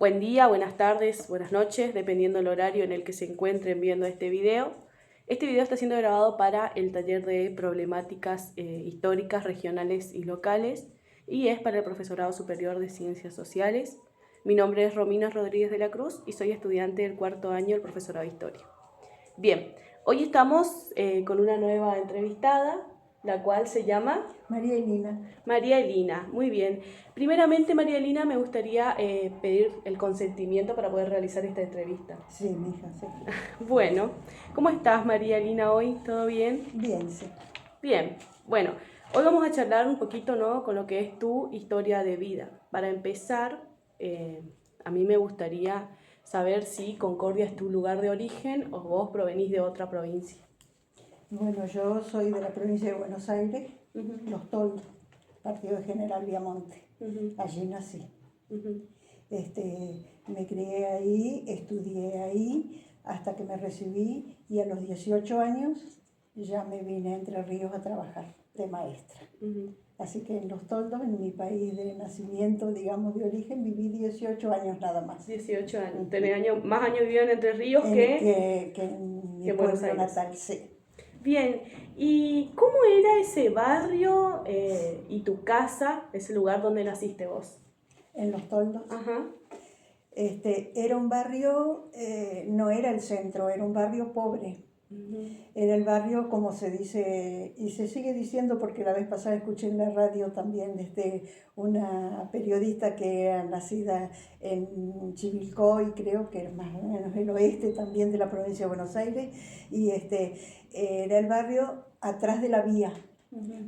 Buen día, buenas tardes, buenas noches, dependiendo del horario en el que se encuentren viendo este video. Este video está siendo grabado para el taller de problemáticas históricas, regionales y locales y es para el Profesorado Superior de Ciencias Sociales. Mi nombre es Romina Rodríguez de la Cruz y soy estudiante del cuarto año del Profesorado de Historia. Bien, hoy estamos con una nueva entrevistada, la cual se llama María Elina. María Elina, muy bien. Primeramente, María Elina, me gustaría pedir el consentimiento para poder realizar esta entrevista. Sí, mi hija, sí. Bueno, ¿cómo estás, María Elina, hoy? ¿Todo bien? Bien, sí. Bien, bueno, hoy vamos a charlar un poquito, ¿no?, con lo que es tu historia de vida. Para empezar, a mí me gustaría saber si Concordia es tu lugar de origen o vos provenís de otra provincia. Bueno, yo soy de la provincia de Buenos Aires, Los Toldos, partido de General Viamonte. Allí nací. Me crié ahí, estudié ahí hasta que me recibí y a los 18 años ya me vine a Entre Ríos a trabajar de maestra. Así que en Los Toldos, en mi país de nacimiento, digamos, de origen, viví 18 años nada más. 18 años. Tenés más años vivido en Entre Ríos que en mi Buenos pueblo Aires. natal, sí. Bien, ¿y cómo era ese barrio y tu casa, ese lugar donde naciste vos? En Los Toldos. Ajá. Era un barrio, no era el centro, era un barrio pobre. Era el barrio, como se dice, y se sigue diciendo porque la vez pasada escuché en la radio también una periodista que era nacida en Chivilcoy, creo que era más o menos el oeste también de la provincia de Buenos Aires, y era el barrio atrás de la vía,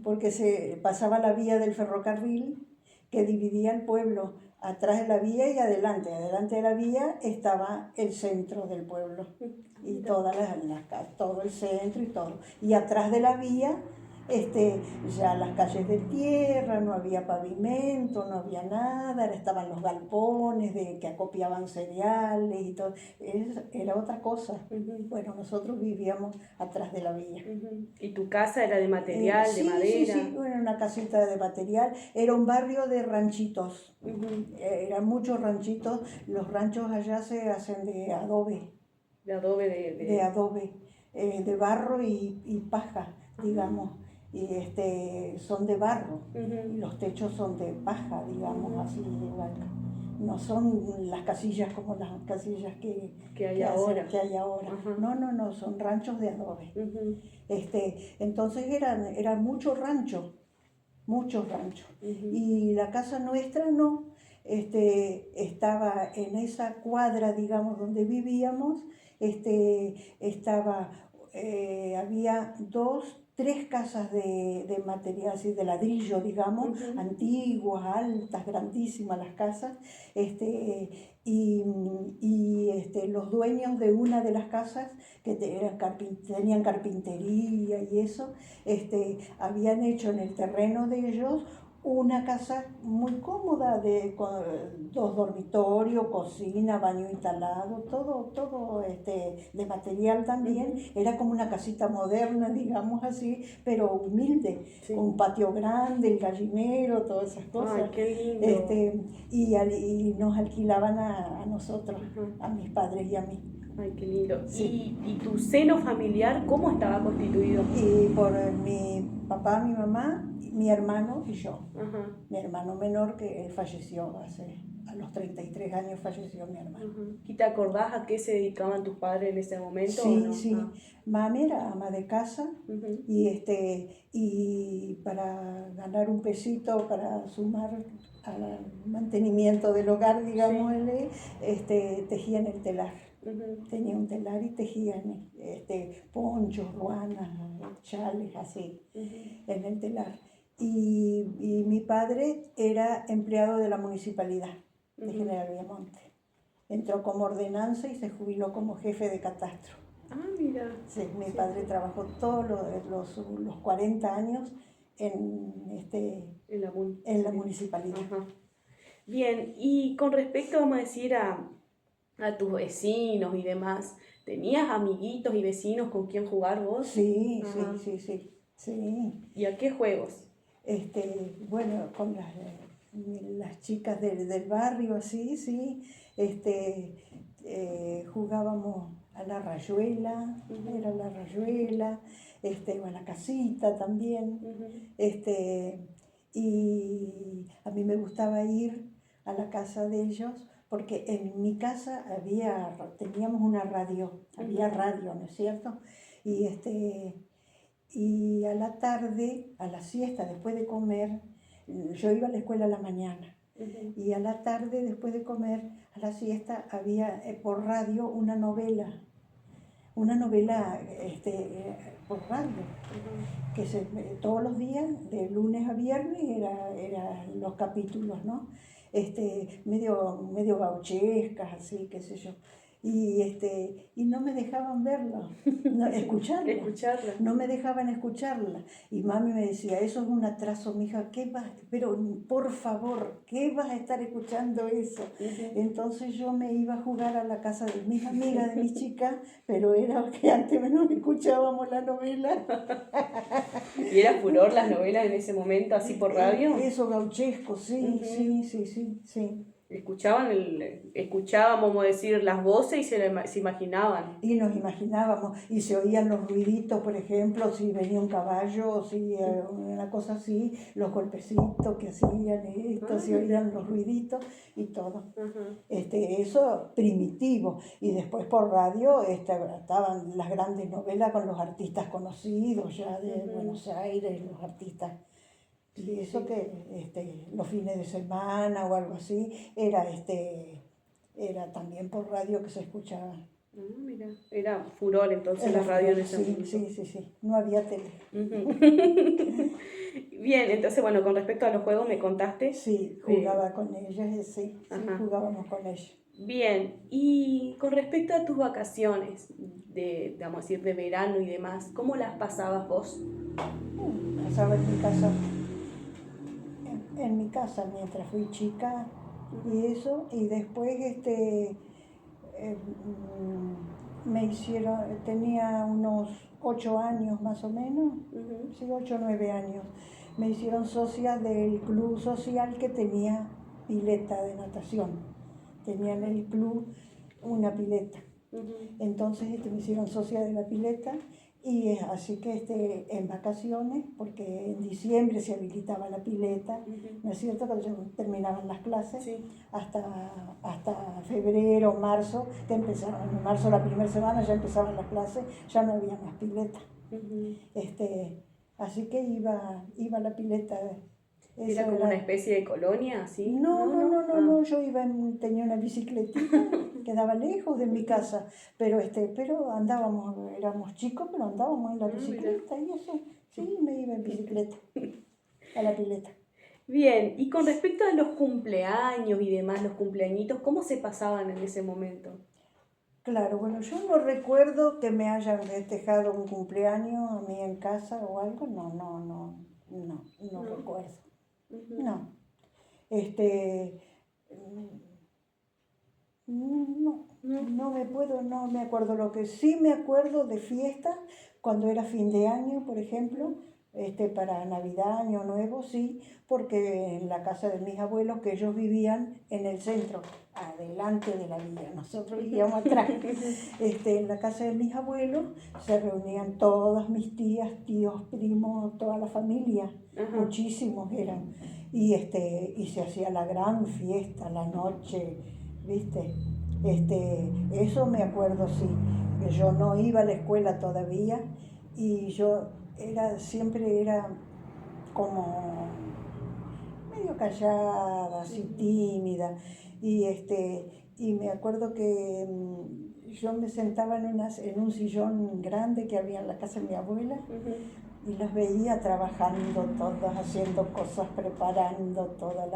porque se pasaba la vía del ferrocarril que dividía el pueblo. Atrás de la vía y adelante de la vía estaba el centro del pueblo y todas las calles, todo el centro y todo. Y atrás de la vía, ya las calles de tierra, no había pavimento, no había nada, estaban los galpones que acopiaban cereales y todo. Era otra cosa. Bueno, nosotros vivíamos atrás de la vía. ¿Y tu casa era de material, Sí, de madera? Sí, era una casita de material. Era un barrio de ranchitos. Eran muchos ranchitos. Los ranchos allá se hacen de adobe. De adobe De adobe, de barro y paja, digamos. Y son de barro. Y los techos son de paja, digamos, así igual. No son las casillas como las casillas que hay ahora. No, son ranchos de adobe. Entonces eran muchos ranchos. Y la casa nuestra no, estaba en esa cuadra, digamos, donde vivíamos, había 3 casas de material, así de ladrillo, digamos, antiguas, altas, grandísimas las casas, los dueños de una de las casas, que tenían carpintería y eso, habían hecho en el terreno de ellos una casa muy cómoda, con 2 dormitorios, cocina, baño instalado, todo de material también. Era como una casita moderna, digamos así, pero humilde, con un patio grande, el gallinero, todas esas cosas. Ay, qué lindo. Y nos alquilaban a nosotros, a mis padres y a mí. Ay, qué lindo. Sí. ¿Y tu seno familiar cómo estaba constituido? Y por mi papá, mi mamá, mi hermano y yo. Mi hermano menor, que falleció a los 33 años falleció mi hermano. ¿Y te acordás a qué se dedicaban tus padres en ese momento? Sí, ¿o no? sí. Mami era ama de casa y para ganar un pesito, para sumar al mantenimiento del hogar, digámosle, tejían el telar. Tenía un telar y tejían ponchos, ruanas, chales, así, en el telar. Y mi padre era empleado de la municipalidad de General Viamonte. Entró como ordenanza y se jubiló como jefe de catastro. Ah, mira. Sí, mi padre trabajó todos los 40 años en la municipalidad. Bien, y con respecto, vamos a decir, a tus vecinos y demás, ¿tenías amiguitos y vecinos con quien jugar vos? Sí. ¿Y a qué juegos? Bueno, con las chicas del barrio, así, sí, jugábamos a la rayuela, era la rayuela, o a la casita también, y a mí me gustaba ir a la casa de ellos, porque en mi casa teníamos una radio, había radio, ¿no es cierto? Y, y a la tarde, a la siesta, después de comer, yo iba a la escuela a la mañana, y a la tarde, después de comer, a la siesta, había por radio una novela por radio, que todos los días, de lunes a viernes, eran los capítulos, ¿no? Medio gauchescas, así, qué sé yo. Y no me dejaban verla, escucharla. Escucharla. No me dejaban escucharla. Y mami me decía, eso es un atraso, mija, pero por favor, ¿qué vas a estar escuchando eso? Entonces yo me iba a jugar a la casa de mis amigas, de mis chicas, pero era que antes no escuchábamos la novela. ¿Y era furor las novelas en ese momento, así por radio? Eso gauchesco, sí, sí. Escuchábamos, vamos a decir, las voces y se imaginaban. Y nos imaginábamos, y se oían los ruiditos, por ejemplo, si venía un caballo, o si una cosa así, los golpecitos que hacían, se oían los ruiditos y todo. Eso primitivo. Y después por radio estaban las grandes novelas con los artistas conocidos ya de Buenos Aires, los artistas. Y eso que los fines de semana o algo así, era también por radio que se escuchaba. Mira, era furor entonces la radio en ese momento. Sí, no había tele. Bien, entonces bueno, con respecto a los juegos me contaste. Sí, jugaba con ellas, sí, jugábamos con ellas. Bien, y con respecto a tus vacaciones, vamos a decir, de verano y demás, ¿cómo las pasabas vos? Pasaba en mi casa mientras fui chica y eso, y después tenía unos 8 años más o menos, sí, 8 o 9 años, me hicieron socia del club social que tenía pileta de natación, tenía en el club una pileta, entonces me hicieron socia de la pileta. Y así que en vacaciones, porque en diciembre se habilitaba la pileta, ¿no es cierto? Cuando ya terminaban las clases, hasta febrero, marzo, que empezaban, en marzo la primera semana ya empezaban las clases, ya no había más pileta. Así que iba a la pileta. ¿Era como una especie de colonia, así? No, yo tenía una bicicletita, quedaba lejos de mi casa, pero andábamos, éramos chicos, pero andábamos en la bicicleta y eso, sí, me iba en bicicleta a la pileta. Bien, y con respecto a los cumpleaños y demás, los cumpleañitos, ¿cómo se pasaban en ese momento? Claro, bueno, yo no recuerdo que me hayan festejado un cumpleaños a mí en casa o algo, no recuerdo. No, no me acuerdo. Lo que sí me acuerdo de fiestas, cuando era fin de año, por ejemplo, para Navidad, Año Nuevo, sí, porque en la casa de mis abuelos, que ellos vivían en el centro, adelante de la villa, nosotros vivíamos atrás. En la casa de mis abuelos se reunían todas mis tías, tíos, primos, toda la familia, muchísimos eran, y se hacía la gran fiesta, la noche, ¿viste? Eso me acuerdo, sí, que yo no iba a la escuela todavía, y yo siempre era como medio callada, así tímida, y me acuerdo que yo me sentaba en un sillón grande que había en la casa de mi abuela, y las veía trabajando todas, haciendo cosas, preparando todas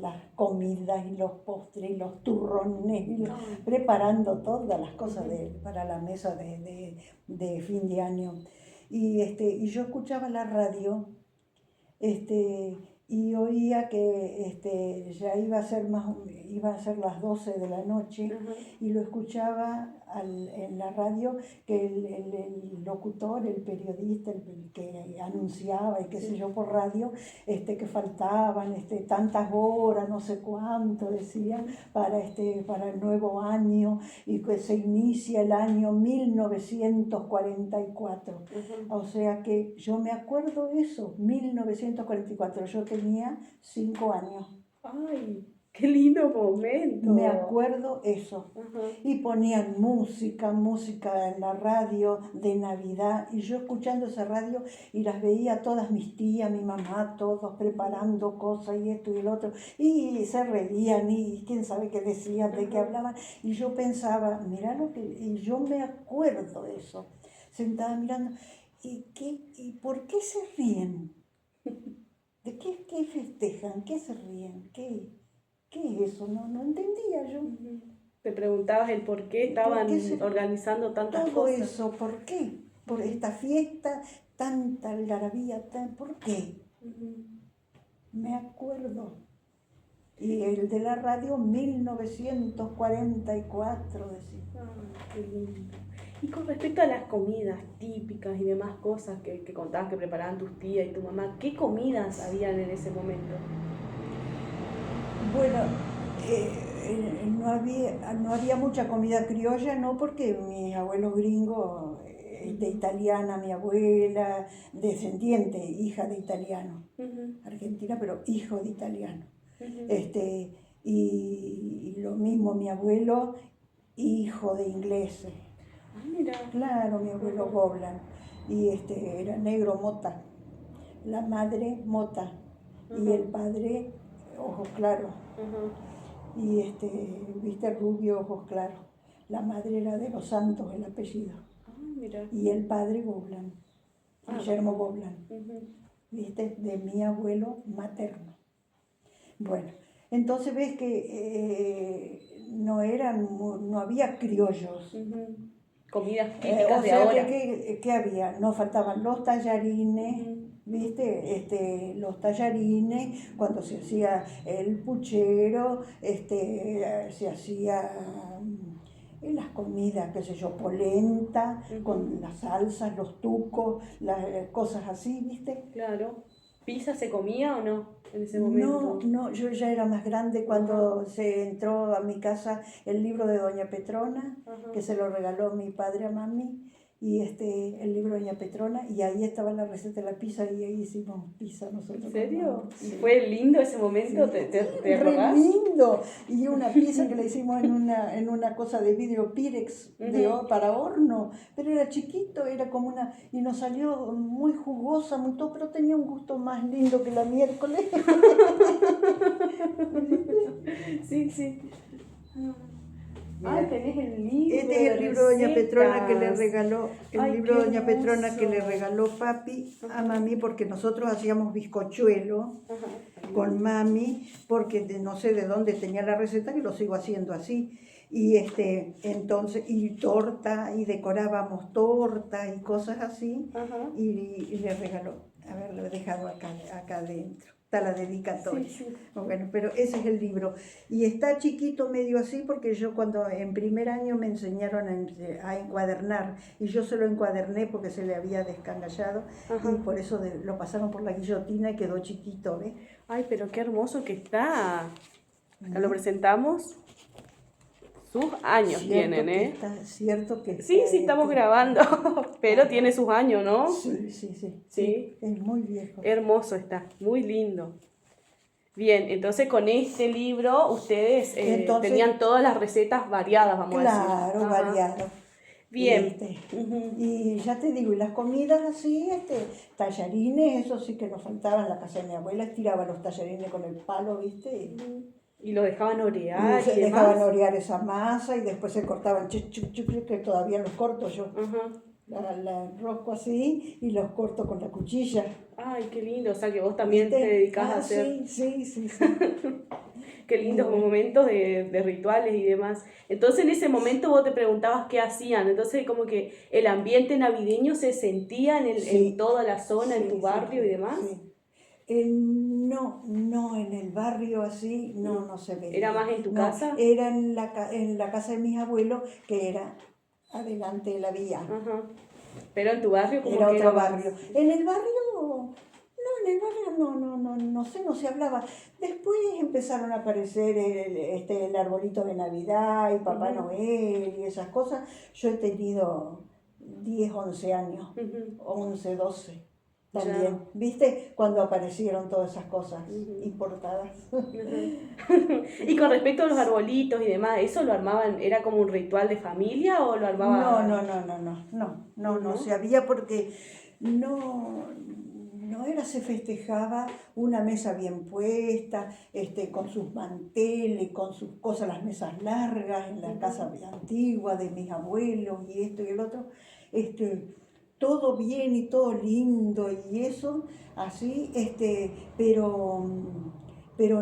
las comidas y los postres y los turrones, preparando todas las cosas para la mesa de fin de año. Y yo escuchaba la radio, y oía que ya iba a ser las 12 de la noche, y lo escuchaba en la radio, que el locutor, el periodista, el que anunciaba y qué sé yo por radio, que faltaban tantas horas, no sé cuánto decía, para el nuevo año, y que se inicia el año 1944. O sea que yo me acuerdo eso, 1944, yo tenía 5 años. ¡Ay, qué lindo momento! Me acuerdo eso. Y ponían música en la radio de Navidad, y yo escuchando esa radio, y las veía todas mis tías, mi mamá, todos preparando cosas y esto y el otro, y se reían y quién sabe qué decían, de qué hablaban, y yo pensaba, mirá y yo me acuerdo de eso, sentada mirando, ¿y por qué se ríen? ¿De qué festejan? ¿Qué se ríen? ¿Qué es eso? No entendía yo. Te preguntabas el por qué estaban organizando tantas todo cosas. Todo eso, ¿por qué? Por esta fiesta, tanta algarabía, ¿por qué? Me acuerdo. Y el de la radio, 1944, decía. Qué lindo. Y con respecto a las comidas típicas y demás cosas que contabas que preparaban tus tías y tu mamá, ¿qué comidas habían en ese momento? Bueno, no había mucha comida criolla, no, porque mis abuelos gringos, de italiana, mi abuela, descendiente, hija de italiano, argentina, pero hijo de italiano. Y lo mismo mi abuelo, hijo de ingleses. Mira. Claro, mi abuelo Goblan, y era negro mota, la madre mota, y el padre ojos claros, y viste, rubio, ojos claros. La madre era de los Santos, el apellido. Mira. Y el padre Goblan, Guillermo Goblan, viste, de mi abuelo materno. Bueno, entonces ves que no había criollos. Comidas típicas de ahora. ¿Qué había? No faltaban los tallarines, ¿viste? Los tallarines, cuando se hacía el puchero, se hacía en las comidas, qué sé yo, polenta, con las salsas, los tucos, las cosas así, ¿viste? Claro. ¿Pizza se comía o no en ese momento? No, yo ya era más grande cuando se entró a mi casa el libro de Doña Petrona, que se lo regaló mi padre a mami, y el libro de Doña Petrona, y ahí estaba la receta de la pizza, y ahí hicimos pizza nosotros. ¿En serio? Sí. ¿Fue lindo ese momento? Sí. ¿Te Re lindo. Y una pizza que le hicimos en una cosa de vidrio Pirex para horno, pero era chiquito, era como y nos salió muy jugosa, muy todo, pero tenía un gusto más lindo que la miércoles. Sí. Ah, tenés el libro. Este es el libro de Doña Petrona que le regaló, que le regaló papi a mami, porque nosotros hacíamos bizcochuelo con mami, porque no sé de dónde tenía la receta, que lo sigo haciendo así. Y entonces, y torta, y decorábamos torta y cosas así, y le regaló. A ver, lo he dejado acá adentro. Está la dedicatoria. Sí. Bueno, pero ese es el libro. Y está chiquito medio así, porque yo cuando en primer año me enseñaron a encuadernar, y yo se lo encuaderné porque se le había descangallado, y por eso lo pasaron por la guillotina y quedó chiquito, ¿ves? Ay, pero qué hermoso que está. Acá lo presentamos. Sus años tienen, ¿eh? Cierto que sí, estamos grabando, pero tiene sus años, ¿no? Sí. Es muy viejo. Hermoso está, muy lindo. Bien, entonces con este libro ustedes tenían todas las recetas variadas, vamos a decir. Claro, variadas. Bien. Y ya te digo, y las comidas así, tallarines, eso sí que nos faltaban. En la casa de mi abuela estiraba los tallarines con el palo, ¿viste? Y lo dejaban orear. Y se dejaban orear esa masa, y después se cortaban, que todavía los corto yo. La enrosco así y los corto con la cuchilla. Ay, qué lindo. O sea que vos también te dedicás a hacer. Sí. Qué lindos momentos de rituales y demás. Entonces en ese momento vos te preguntabas qué hacían. Entonces como que el ambiente navideño se sentía en toda la zona, en tu barrio y demás. No, en el barrio así, no se veía. ¿Era más en tu casa? Era en la casa de mis abuelos, que era adelante de la vía. Ajá. Pero en tu barrio como Era que otro era más... barrio. En el barrio, no sé, no se hablaba. Después empezaron a aparecer el arbolito de Navidad y Papá Noel y esas cosas. Yo he tenido 10, 11 años, 11, 12 también. Ya. ¿Viste? Cuando aparecieron todas esas cosas importadas. Y con respecto a los arbolitos y demás, ¿eso lo armaban, era como un ritual de familia o lo armaba? No se había porque no era, se festejaba una mesa bien puesta, con sus manteles, con sus cosas, las mesas largas en la casa antigua de mis abuelos y esto y el otro, todo bien y todo lindo y eso, así, pero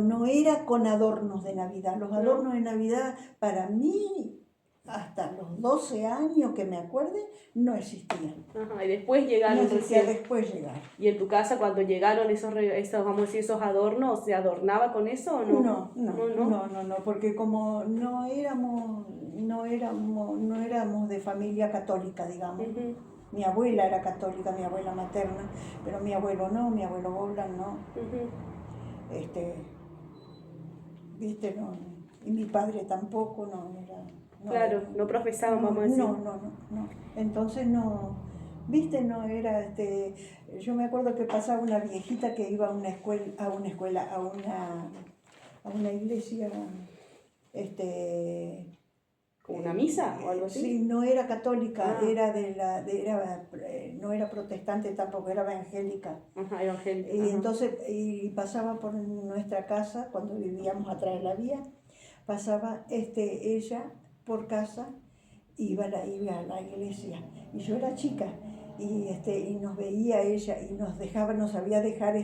no era con adornos de Navidad. Los adornos de Navidad para mí, hasta los 12 años que me acuerde, no existían. Ajá, y después llegaron No existía, recién. después llegaron. ¿Y en tu casa cuando llegaron esos, vamos a decir, esos adornos, se adornaba con eso o no? No, porque como no éramos de familia católica, digamos. Mi abuela era católica, mi abuela materna, pero mi abuelo no, mi abuelo Boblan no. ¿Viste? No, y mi padre tampoco, Claro, no profesaban, vamos a decir. No. Entonces no, ¿viste? No era, yo me acuerdo que pasaba una viejita que iba a una iglesia, ¿Como una misa o algo así? Sí, no era católica, no era protestante tampoco, era evangélica. Ajá, evangélica. Y entonces, pasaba por nuestra casa, cuando vivíamos atrás de la vía, pasaba ella por casa, iba a la iglesia. Y yo era chica, y nos veía ella, y nos sabía dejar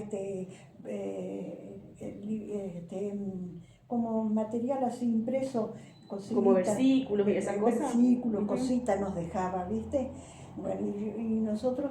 como material así impreso, cositas, como versículos y esas cosas. Versículos, cositas nos dejaba, ¿viste? Bueno, y nosotros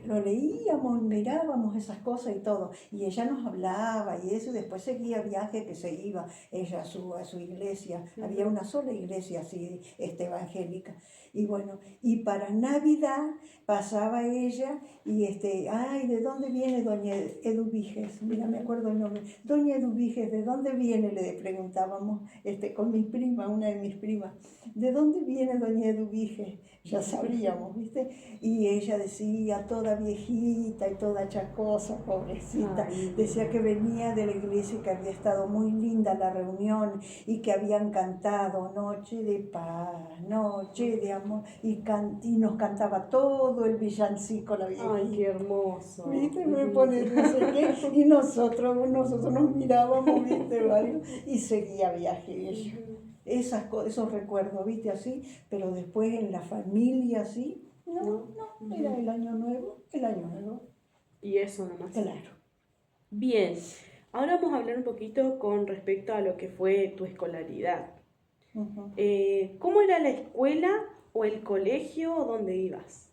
lo leíamos, mirábamos esas cosas y todo. Y ella nos hablaba y eso, y después seguía viaje que se iba ella a su iglesia. Había una sola iglesia así, evangélica. Y bueno, y para Navidad pasaba ella y ay, ¿de dónde viene doña Eduviges? Mira, me acuerdo el nombre. Doña Eduviges, ¿de dónde viene? Le preguntábamos con mi prima, una de mis primas. ¿De dónde viene doña Eduviges? Ya sabíamos, ¿viste? Y ella decía, toda viejita y toda chacosa, pobrecita, decía que venía de la iglesia y que había estado muy linda la reunión y que habían cantado Noche de Paz, Noche de Amor, y nos cantaba todo el villancico la viejita. Ay, qué hermoso. ¿Viste? Me pone no sé qué, y nosotros nos mirábamos, ¿viste? Y seguía viaje ella. Esos recuerdos, ¿viste? Así, pero después en la familia, así, no, era el año nuevo. Y eso nomás. Claro. Bien, ahora vamos a hablar un poquito con respecto a lo que fue tu escolaridad. ¿Cómo era la escuela o el colegio o dónde ibas?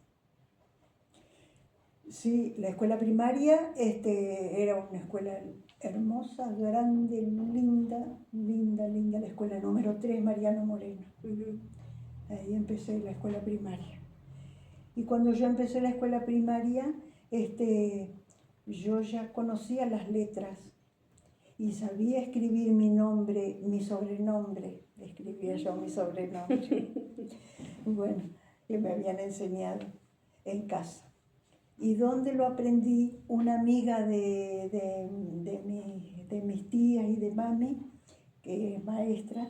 Sí, la escuela primaria era una escuela hermosa, grande, linda, la escuela número 3, Mariano Moreno. Ahí empecé la escuela primaria. Y cuando yo empecé la escuela primaria, yo ya conocía las letras y sabía escribir mi nombre, mi sobrenombre. Escribía yo mi sobrenombre. Bueno, que me habían enseñado en casa. ¿Y dónde lo aprendí? Una amiga de mis tías y de mami, que es maestra,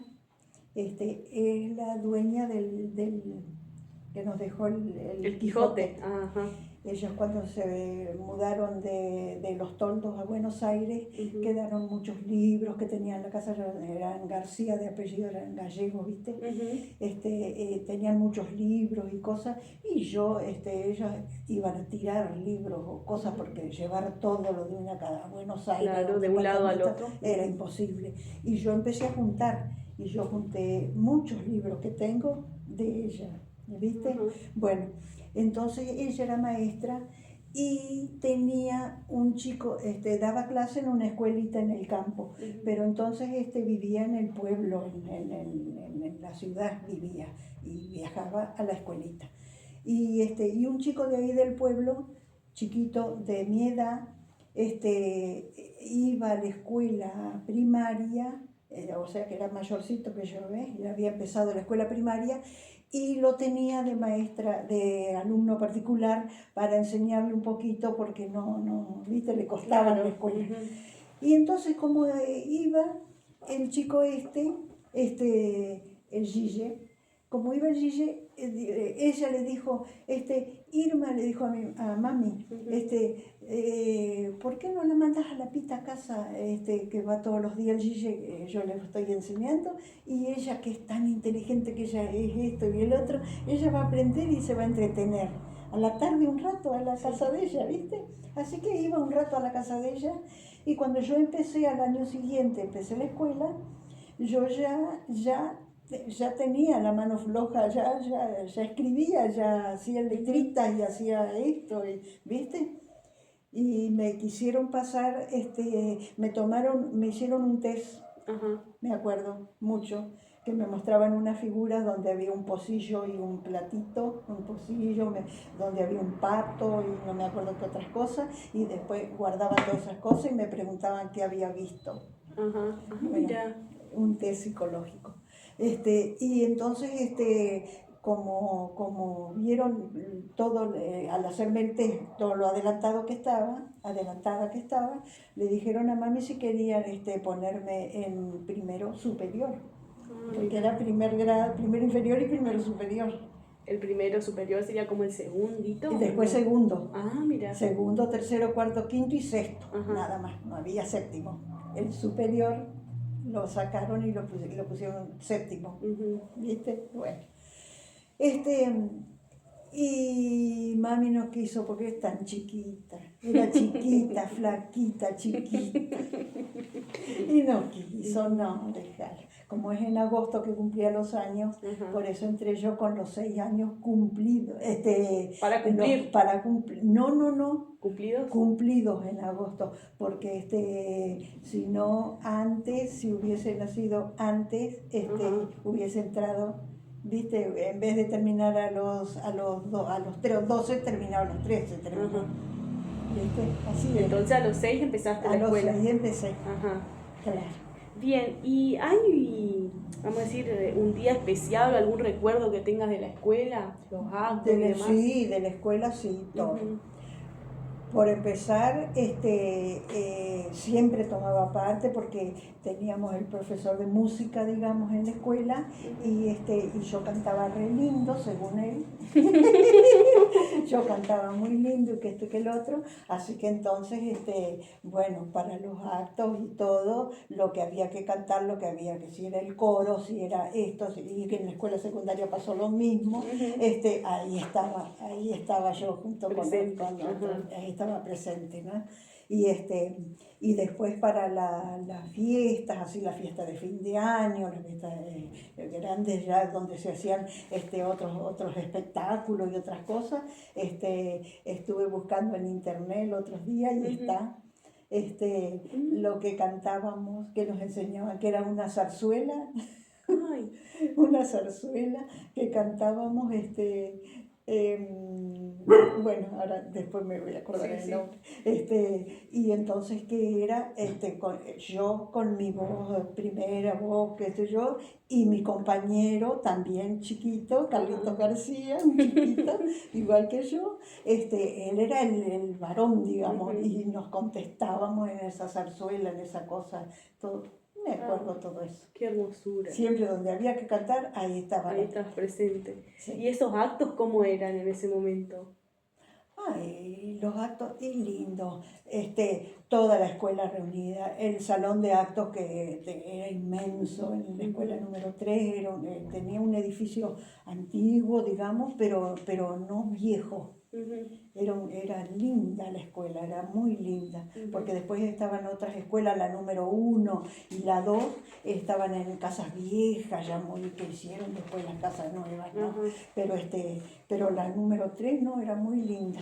es la dueña del que nos dejó el Quijote. Ajá. Ellos cuando se mudaron de Los Toldos a Buenos Aires, quedaron muchos libros que tenían en la casa, eran García de apellido, eran gallegos, ¿viste? Tenían muchos libros y cosas, y ellos iban a tirar libros o cosas porque llevar todo lo de una casa a Buenos Aires, claro, de un lado al otro, era imposible. Y yo empecé a juntar, y yo junté muchos libros que tengo de ella, ¿viste? Bueno, entonces ella era maestra y tenía un chico, daba clase en una escuelita en el campo, pero entonces vivía en el pueblo, en la ciudad vivía, y viajaba a la escuelita. Y un chico de ahí del pueblo, chiquito de mi edad, iba a la escuela primaria, o sea que era mayorcito que yo, ¿ves? Ya había empezado la escuela primaria, y lo tenía de maestra, de alumno particular para enseñarle un poquito porque viste, le costaba la escuela. Y entonces como iba el chico el Gille, como iba el Gille, ella le dijo, Irma le dijo a mami, ¿por qué no la mandas a la Pita a casa, que va todos los días el Gille, yo le estoy enseñando, y ella que es tan inteligente, que ella es esto y el otro, ella va a aprender y se va a entretener. A la tarde un rato a la casa de ella, ¿viste? Así que iba un rato a la casa de ella, y cuando yo empecé al año siguiente, empecé la escuela, yo ya tenía la mano floja, ya escribía, ya hacía letritas y hacía esto, ¿viste? Y me quisieron pasar, me hicieron un test, me acuerdo mucho, que me mostraban unas figuras donde había un pocillo y un platito, un pocillo, donde había un pato y no me acuerdo qué otras cosas, y después guardaban todas esas cosas y me preguntaban qué había visto. Bueno, Mira. un test psicológico. Y entonces, como vieron todo, al hacerme el test, todo lo adelantada que estaba, le dijeron a mami si querían ponerme en primero superior, porque era primer grado, primero inferior y primero superior. El primero superior sería como el segundito. Y después ¿no? segundo. Ah, mira. Segundo, tercero, cuarto, quinto y sexto. Ajá. Nada más, no había séptimo. El superior lo sacaron y lo pusieron séptimo. ¿Viste? Bueno. Y mami no quiso porque es tan chiquita. Era chiquita, flaquita, chiquita. Y no quiso, no, dejar. Como es en agosto que cumplía los años, por eso entré yo con los 6 años cumplidos. ¿Para cumplir? Para cumplir. No. ¿Cumplidos? Cumplidos en agosto, porque si no antes, si hubiese nacido antes, hubiese entrado, viste, en vez de terminar a los 12, terminaba a los 13, terminó. ¿Viste? Así es. Entonces a los 6 empezaste la escuela. A los 6 empecé. Ajá. Claro. Bien, ¿y hay, vamos a decir, un día especial o algún recuerdo que tengas de la escuela? Los actos y demás. Sí, de la escuela sí, todo. Por empezar, siempre tomaba parte porque teníamos el profesor de música, digamos, en la escuela, y yo cantaba re lindo, según él. Yo cantaba muy lindo y que esto y que el otro, así que entonces, bueno, para los actos y todo, lo que había que cantar, lo que había que, si era el coro, si era esto, y que en la escuela secundaria pasó lo mismo, ahí estaba yo junto con otros, ahí estaba presente, ¿no? Y después para las fiestas, así la fiesta de fin de año, las fiestas grandes ya donde se hacían otros espectáculos y otras cosas, estuve buscando en internet el otro día y está lo que cantábamos, que nos enseñaban, que era una zarzuela. Ay. Una zarzuela que cantábamos, bueno, ahora después me voy a acordar el nombre. Y entonces que era yo con mi voz, primera voz, qué sé yo, y mi compañero también chiquito, Carlitos García, un chiquito, igual que yo, él era el varón, digamos, y nos contestábamos en esa zarzuela, en esa cosa, todo. Me acuerdo todo eso. Qué hermosura. Siempre donde había que cantar, ahí estaba. Ahí estabas presente. Sí. ¿Y esos actos cómo eran en ese momento? Ay, los actos, y lindo. Toda la escuela reunida, el salón de actos que era inmenso, en la escuela número 3, tenía un edificio antiguo, digamos, pero no viejo. Era linda la escuela, era muy linda, porque después estaban otras escuelas, la número 1 y la 2, estaban en casas viejas, ya muy que hicieron después las casas nuevas, ¿no? Pero la número 3 no, era muy linda.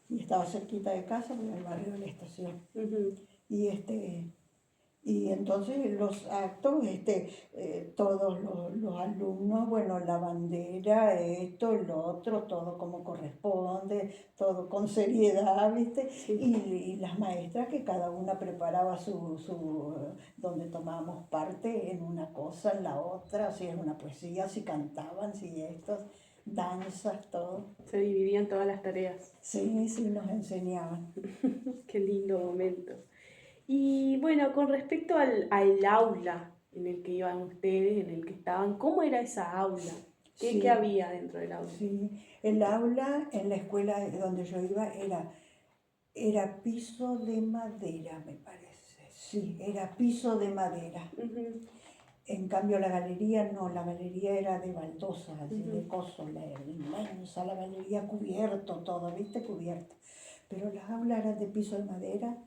y estaba cerquita de casa, en el barrio de la Estación. Y y entonces los actos, todos los alumnos, bueno, la bandera, esto, lo otro, todo como corresponde, todo con seriedad, ¿viste? Sí. Y las maestras que cada una preparaba donde tomábamos parte en una cosa, en la otra, si era una poesía, si cantaban, si esto, danzas, todo. Se dividían todas las tareas. Sí, sí, nos enseñaban. Qué lindo momento. Y bueno, con respecto al aula en el que iban ustedes, en el que estaban, ¿cómo era esa aula? Sí. ¿Qué había dentro del aula? Sí, el aula en la escuela donde yo iba era piso de madera, me parece. Sí, era piso de madera. En cambio la galería no, la galería era de baldosa, así de coso, la inmensa, la galería cubierto todo, ¿viste? Cubierto. Pero las aulas eran de piso de madera,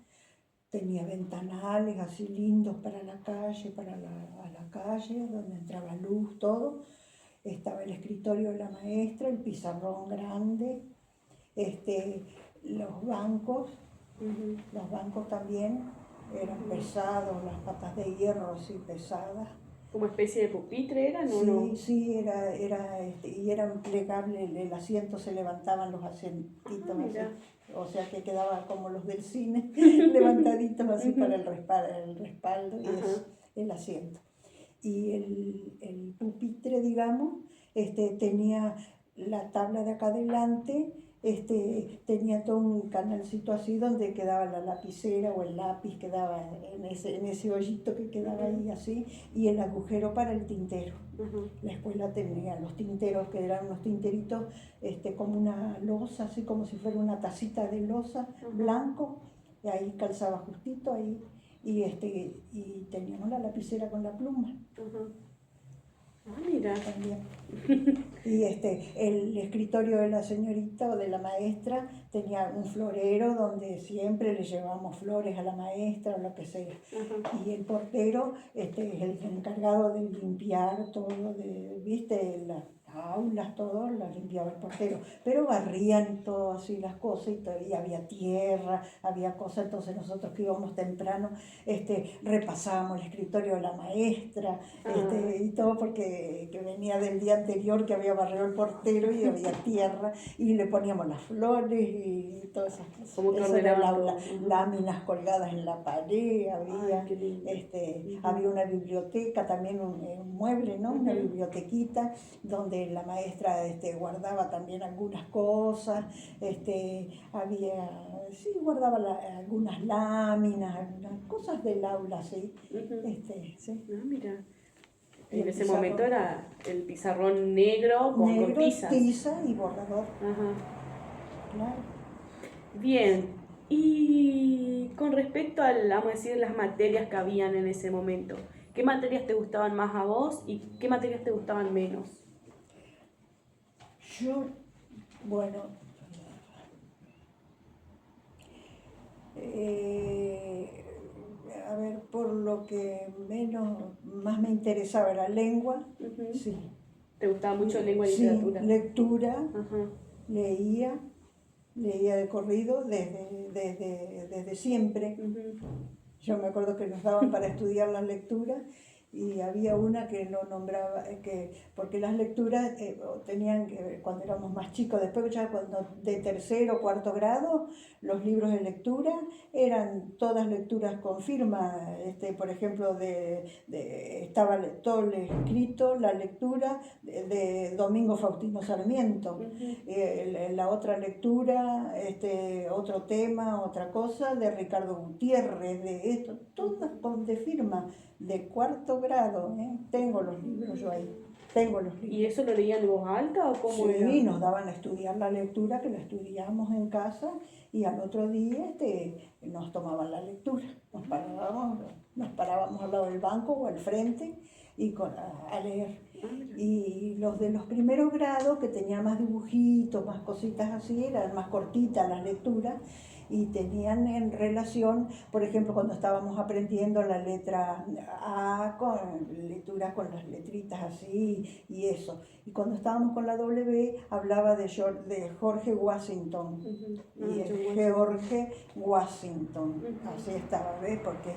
tenía ventanales así lindos para la calle, a la calle, donde entraba luz, todo. Estaba el escritorio de la maestra, el pizarrón grande, los bancos también eran pesados, las patas de hierro así pesadas. ¿Como especie de pupitre eran o Sí, no? sí, y eran plegables, el asiento se levantaban los asientitos así, o sea que quedaba como los del cine, levantaditos así para el respaldo y eso, el asiento. Y el pupitre, digamos, tenía la tabla de acá adelante, tenía todo un canalcito así donde quedaba la lapicera o el lápiz, quedaba en ese hoyito que quedaba ahí así, y el agujero para el tintero. La escuela tenía los tinteros, que eran unos tinteritos como una losa, así como si fuera una tacita de losa, blanco, y ahí calzaba justito ahí. Y teníamos la lapicera con la pluma. Ah, mira. También. Y el escritorio de la señorita o de la maestra tenía un florero donde siempre le llevábamos flores a la maestra o lo que sea. Y el portero es el encargado de limpiar todo, ¿viste? Las aulas, todo, las limpiaba el portero. Pero barrían todo así las cosas y había tierra, había cosas. Entonces nosotros que íbamos temprano, repasábamos el escritorio de la maestra y todo porque que venía del día anterior que había barrido el portero y había tierra y le poníamos las flores y todas esas cosas. Como que Esa era el aula. todo. Láminas colgadas en la pared, había, había una biblioteca, también un mueble, ¿no? Una bibliotequita donde la maestra guardaba también algunas cosas, guardaba algunas láminas, algunas cosas del aula, sí. Sí. Ah, mira. En ese momento era el pizarrón negro con tizas. Tiza y borrador. Claro. Bien. Y con respecto a, vamos a decir, las materias que habían en ese momento, ¿qué materias te gustaban más a vos y qué materias te gustaban menos? Bueno, a ver, por lo que más me interesaba era lengua, sí. ¿Te gustaba mucho lengua y literatura? Sí, lectura, leía de corrido desde siempre. Yo me acuerdo que nos daban para estudiar las lecturas y había una que no nombraba, porque las lecturas tenían que, cuando éramos más chicos, después ya cuando de tercero o cuarto grado, los libros de lectura eran todas lecturas con firma, por ejemplo, estaba todo el escrito, la lectura de Domingo Faustino Sarmiento, la otra lectura, otro tema, otra cosa, de Ricardo Gutiérrez, de esto, todas de firma. De cuarto grado, tengo los libros yo ahí, tengo los libros. ¿Y eso lo leían en voz alta o cómo era? Sí, nos daban a estudiar la lectura, que la estudiábamos en casa, y al otro día nos tomaban la lectura, nos parábamos al lado del banco o al frente y a leer. Y los de los primeros grados, que tenían más dibujitos, más cositas así, eran más cortitas las lecturas, y tenían en relación, por ejemplo, cuando estábamos aprendiendo la letra A con lectura con las letritas así y eso. Y cuando estábamos con la W hablaba de Jorge Washington. Y George Washington, así estaba, ¿ves? Porque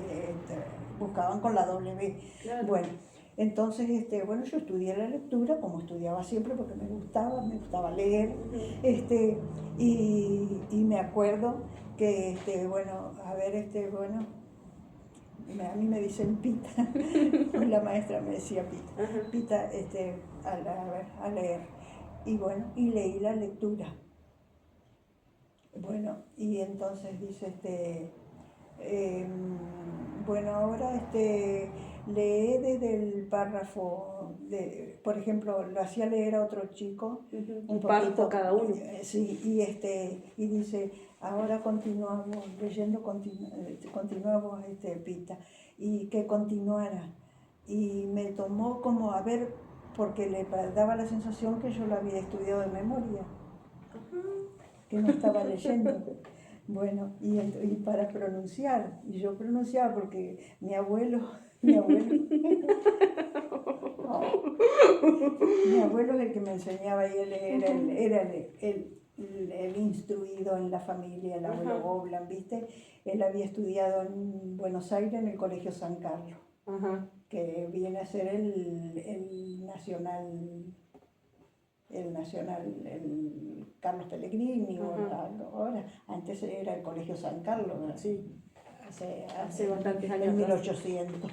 buscaban con la W. Claro. Bueno, entonces, bueno, yo estudié la lectura, como estudiaba siempre, porque me gustaba leer, y me acuerdo que, bueno, a ver, bueno, a mí me dicen Pita, la maestra me decía Pita, Pita, a leer, y bueno, y leí la lectura. Bueno, y entonces dice, bueno, ahora lee desde el párrafo, por ejemplo, lo hacía leer a otro chico. Un párrafo cada uno. Sí, y dice, ahora continuamos leyendo, continuamos Pita, y que continuara. Y me tomó como a ver, porque le daba la sensación que yo lo había estudiado de memoria. Que no estaba leyendo. Bueno, y para pronunciar, y yo pronunciaba porque mi abuelo mi abuelo es el que me enseñaba, y él era el instruido en la familia, el abuelo Goblan, ¿viste? Él había estudiado en Buenos Aires en el Colegio San Carlos, que viene a ser el nacional, el Carlos Pellegrini, ahora, antes era el Colegio San Carlos, sí. hace bastantes años. En 1800.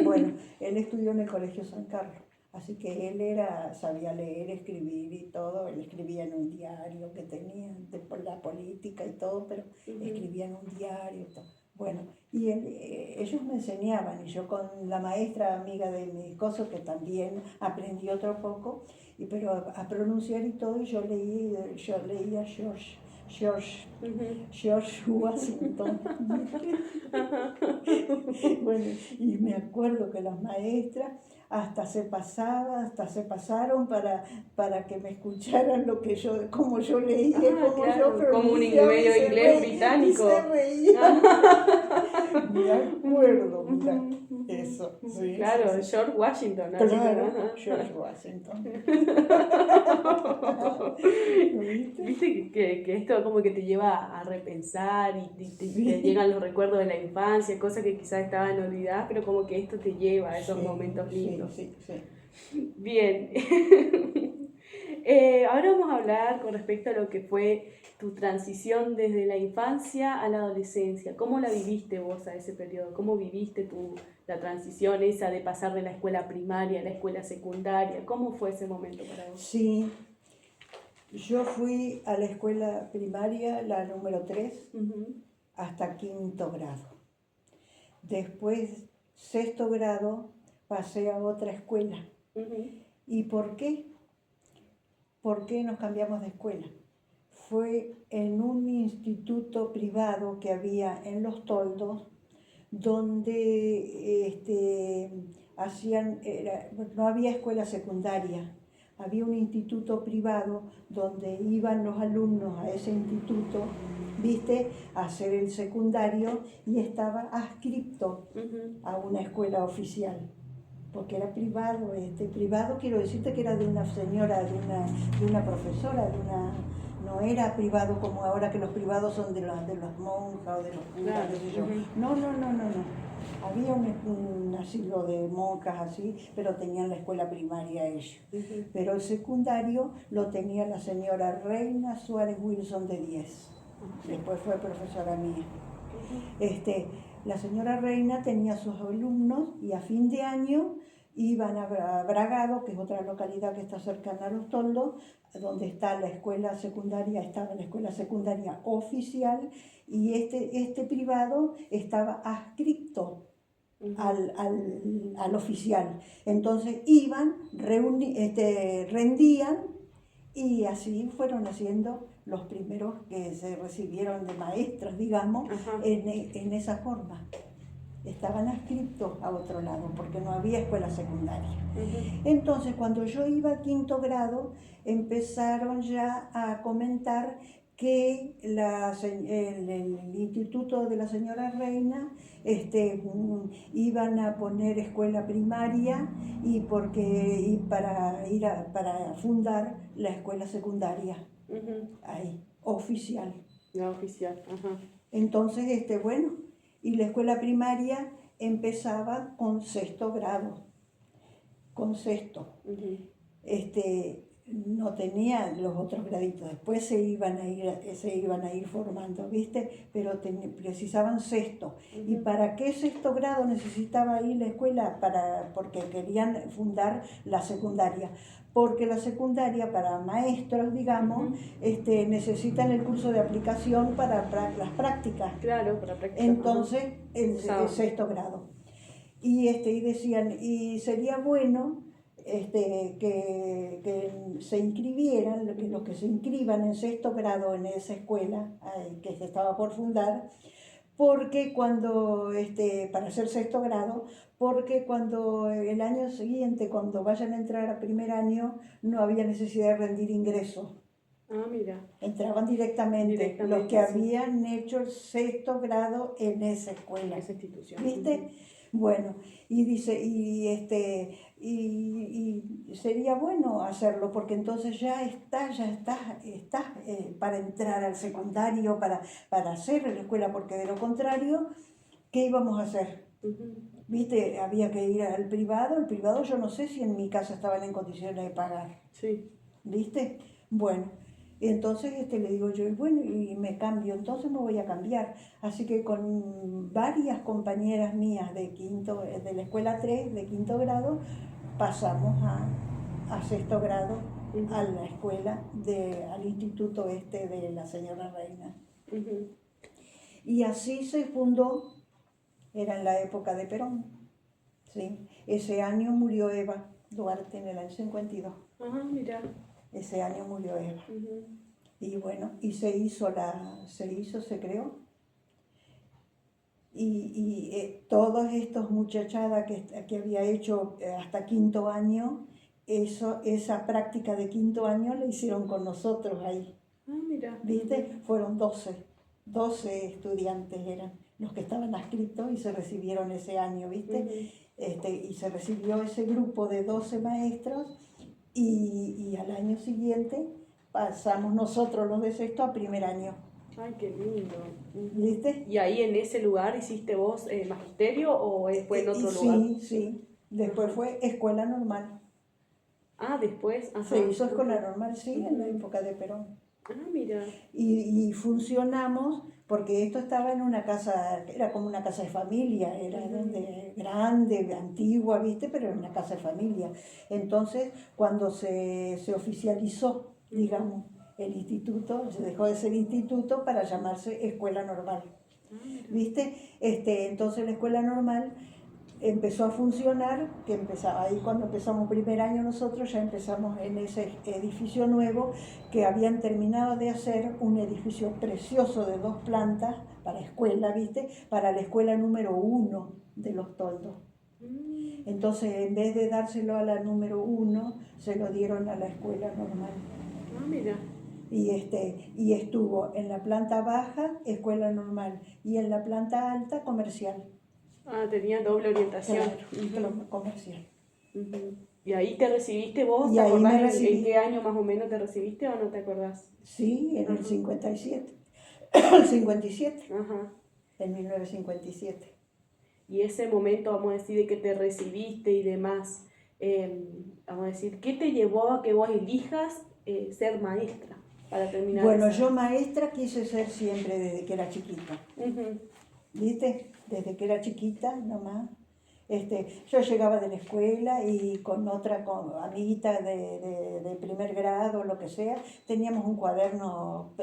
Bueno, él estudió en el Colegio San Carlos, así que él sabía leer, escribir y todo. Él escribía en un diario que tenía, después la política y todo, pero escribía en un diario y todo. Bueno, y ellos me enseñaban, y yo con la maestra amiga de mi esposo, que también aprendí otro poco, pero a pronunciar y todo, y yo leía George Washington. Bueno, y me acuerdo que las maestras hasta se pasaron para que me escucharan como yo leía, como claro, yo pronunciaba, como un medio inglés británico. Y se reía. Me acuerdo, mira, eso. Sí, claro, sí. George Washington. Claro, George Washington. ¿Viste que esto como que te lleva a repensar y te llegan los recuerdos de la infancia, cosas que quizás estaban olvidadas, pero como que esto te lleva a esos momentos lindos? Sí. Bien. Ahora vamos a hablar con respecto a lo que fue tu transición desde la infancia a la adolescencia. ¿Cómo la viviste vos a ese periodo? ¿Cómo viviste la transición esa de pasar de la escuela primaria a la escuela secundaria? ¿Cómo fue ese momento para vos? Sí, yo fui a la escuela primaria, la número 3, hasta 5º grado. Después, 6º grado, pasé a otra escuela. ¿Y por qué? ¿Por qué nos cambiamos de escuela? Fue en un instituto privado que había en Los Toldos, donde no había escuela secundaria. Había un instituto privado donde iban los alumnos a ese instituto, ¿viste?, a hacer el secundario, y estaba adscripto a una escuela oficial, porque era privado. Privado, quiero decirte que era de una señora, de una profesora, no era privado como ahora, que los privados son de las monjas o de los curas, No. Había un asilo de monjas así, pero tenían la escuela primaria ellos. Pero el secundario lo tenía la señora Reina Suárez Wilson de 10. Después fue profesora mía. La señora Reina tenía sus alumnos, y a fin de año iban a Bragado, que es otra localidad que está cercana a Los Toldos, donde está la escuela secundaria, estaba la escuela secundaria oficial, y este privado estaba adscripto al oficial. Entonces iban, rendían, y así fueron haciendo los primeros que se recibieron de maestras, digamos, en esa forma. Estaban adscriptos a otro lado, porque no había escuela secundaria. Entonces, cuando yo iba a 5º grado, empezaron ya a comentar que el instituto de la señora Reina iban a poner escuela primaria y para fundar la escuela secundaria ahí, oficial. La oficial, ajá. Entonces, bueno, y la escuela primaria empezaba con sexto grado, con sexto. No tenía los otros graditos, después se iban a ir formando, ¿viste? Pero precisaban sexto. ¿Y para qué sexto grado necesitaba ahí la escuela? Porque querían fundar la secundaria. Porque la secundaria, para maestros, digamos, necesitan el curso de aplicación para las prácticas. Claro, para prácticas. Entonces, el sexto grado. Y decían, y sería bueno que se inscribieran, los que se inscriban en sexto grado en esa escuela que se estaba por fundar, porque para hacer sexto grado, porque cuando el año siguiente, cuando vayan a entrar a primer año, no había necesidad de rendir ingreso. Ah, mira. Entraban directamente los que habían hecho el sexto grado en esa escuela. Esa institución. ¿Viste? Bueno, y dice, y sería bueno hacerlo, porque entonces ya estás para entrar al secundario, para hacer la escuela, porque de lo contrario, ¿qué íbamos a hacer? ¿Viste? Había que ir al privado. El privado yo no sé si en mi casa estaban en condiciones de pagar. Sí. ¿Viste? Bueno, entonces le digo yo, bueno, y me cambio, entonces me voy a cambiar. Así que con varias compañeras mías de la escuela 3, de quinto grado, pasamos a sexto grado, a la escuela, al instituto de la señora Reina. Y así se fundó, era en la época de Perón, ¿sí? Ese año murió Eva Duarte, en el año 52. Ajá, mira. Ese año murió Eva. Y bueno, y se creó. Y todas estas muchachadas que había hecho hasta quinto año, esa práctica de quinto año la hicieron con nosotros ahí. Ah, mira. ¿Viste? Fueron 12 estudiantes eran los que estaban adscritos y se recibieron ese año, ¿viste? Y se recibió ese grupo de 12 maestros. Y al año siguiente pasamos nosotros los de sexto a primer año. Ay, qué lindo. ¿Viste? ¿Y ahí en ese lugar hiciste vos magisterio o fue en otro lugar? Sí. Después fue escuela normal. Ah, después. Ajá. Se hizo escuela normal, sí, en la época de Perón. Ah, mira. Y funcionamos, porque esto estaba en una casa, era como una casa de familia, era grande, antigua, ¿viste? Pero era una casa de familia. Entonces, cuando se oficializó, digamos, el instituto, se dejó de ser instituto para llamarse escuela normal, ¿viste? Entonces la escuela normal empezó a funcionar, ahí cuando empezamos primer año nosotros, ya empezamos en ese edificio nuevo, que habían terminado de hacer un edificio precioso de 2 plantas para escuela, ¿viste? Para la escuela número 1 de Los Toldos. Entonces, en vez de dárselo a la número 1, se lo dieron a la escuela normal. Ah, mira. Y estuvo en la planta baja, escuela normal, y en la planta alta, comercial. Ah, tenía doble orientación. Claro, comercial. ¿Y ahí te recibiste vos? Y ¿Te ahí acordás me recibí. en qué año más o menos te recibiste o no te acordás? Sí, en el 57. El 57. Ajá. En 1957. Y ese momento, vamos a decir, de que te recibiste y demás, vamos a decir, ¿qué te llevó a que vos elijas ser maestra para terminar? Bueno, yo maestra quise ser siempre desde que era chiquita. ¿Viste? Desde que era chiquita nomás. Yo llegaba de la escuela y con amiguita de primer grado, lo que sea, teníamos un cuaderno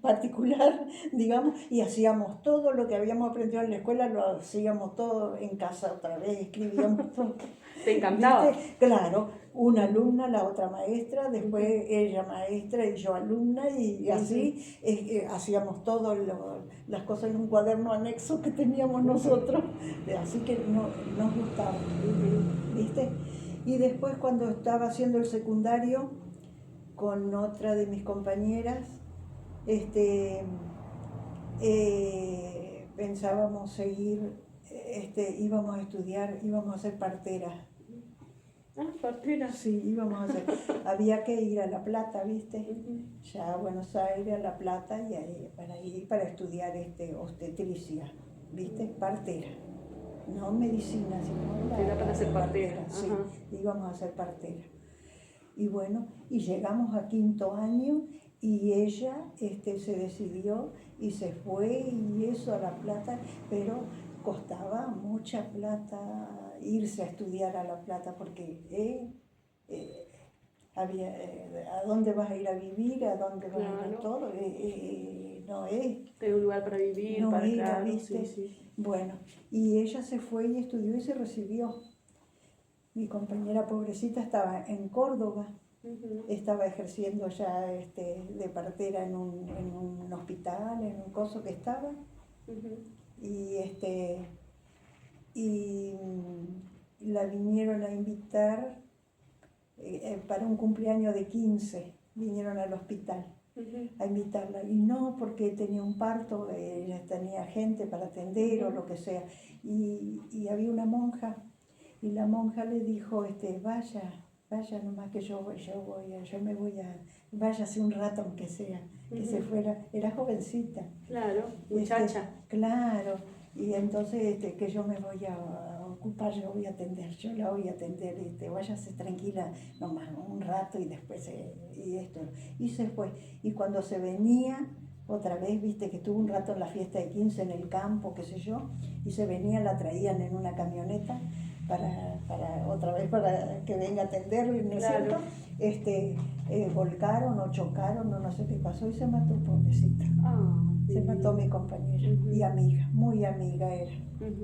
particular, digamos, y hacíamos todo lo que habíamos aprendido en la escuela, lo hacíamos todo en casa otra vez, escribíamos todo. ¿Te encantaba? ¿Viste? Claro, una alumna, la otra maestra, después ella maestra y yo alumna, y así hacíamos todas las cosas en un cuaderno anexo que teníamos nosotros, así que nos gustaba, ¿viste? Y después, cuando estaba haciendo el secundario con otra de mis compañeras, este, pensábamos seguir, íbamos a estudiar, íbamos a ser parteras. Ah, partera. Sí, íbamos a hacer. Había que ir a La Plata, ¿viste? Ya a Buenos Aires, a La Plata, y ahí, para estudiar obstetricia, ¿viste? Partera. No medicina, sino Era para ser partera. Sí, Ajá. íbamos a ser partera. Y bueno, y llegamos a 5.º año y ella se decidió y se fue y eso a La Plata, pero costaba mucha plata irse a estudiar a La Plata porque ¿a dónde vas a ir a vivir? ¿A dónde vas a ir a todo? No es. Tengo un lugar para vivir, No para era, claro, ¿viste? sí, sí. Bueno, y ella se fue y estudió y se recibió. Mi compañera pobrecita estaba en Córdoba, estaba ejerciendo ya de partera en un hospital, en un coso que estaba, y, y la vinieron a invitar para un cumpleaños de 15, vinieron al hospital a invitarla, y no porque tenía un parto, ella tenía gente para atender o lo que sea, y había una monja, y la monja le dijo, vaya nomás que yo me voy a, váyase un rato aunque sea, que se fuera, era jovencita. Claro, muchacha. Claro, y entonces que yo me voy a ocupar, yo voy a atender, yo la voy a atender, váyase tranquila nomás un rato y después, y esto, y se fue. Y cuando se venía, otra vez, viste que estuvo un rato en la fiesta de 15 en el campo, qué sé yo, y se venía, la traían en una camioneta otra vez para que venga a atenderlo, ¿no es Claro. cierto? Volcaron o chocaron o no sé qué pasó y se mató, pobrecita. Se mató mi compañera y amiga, muy amiga era.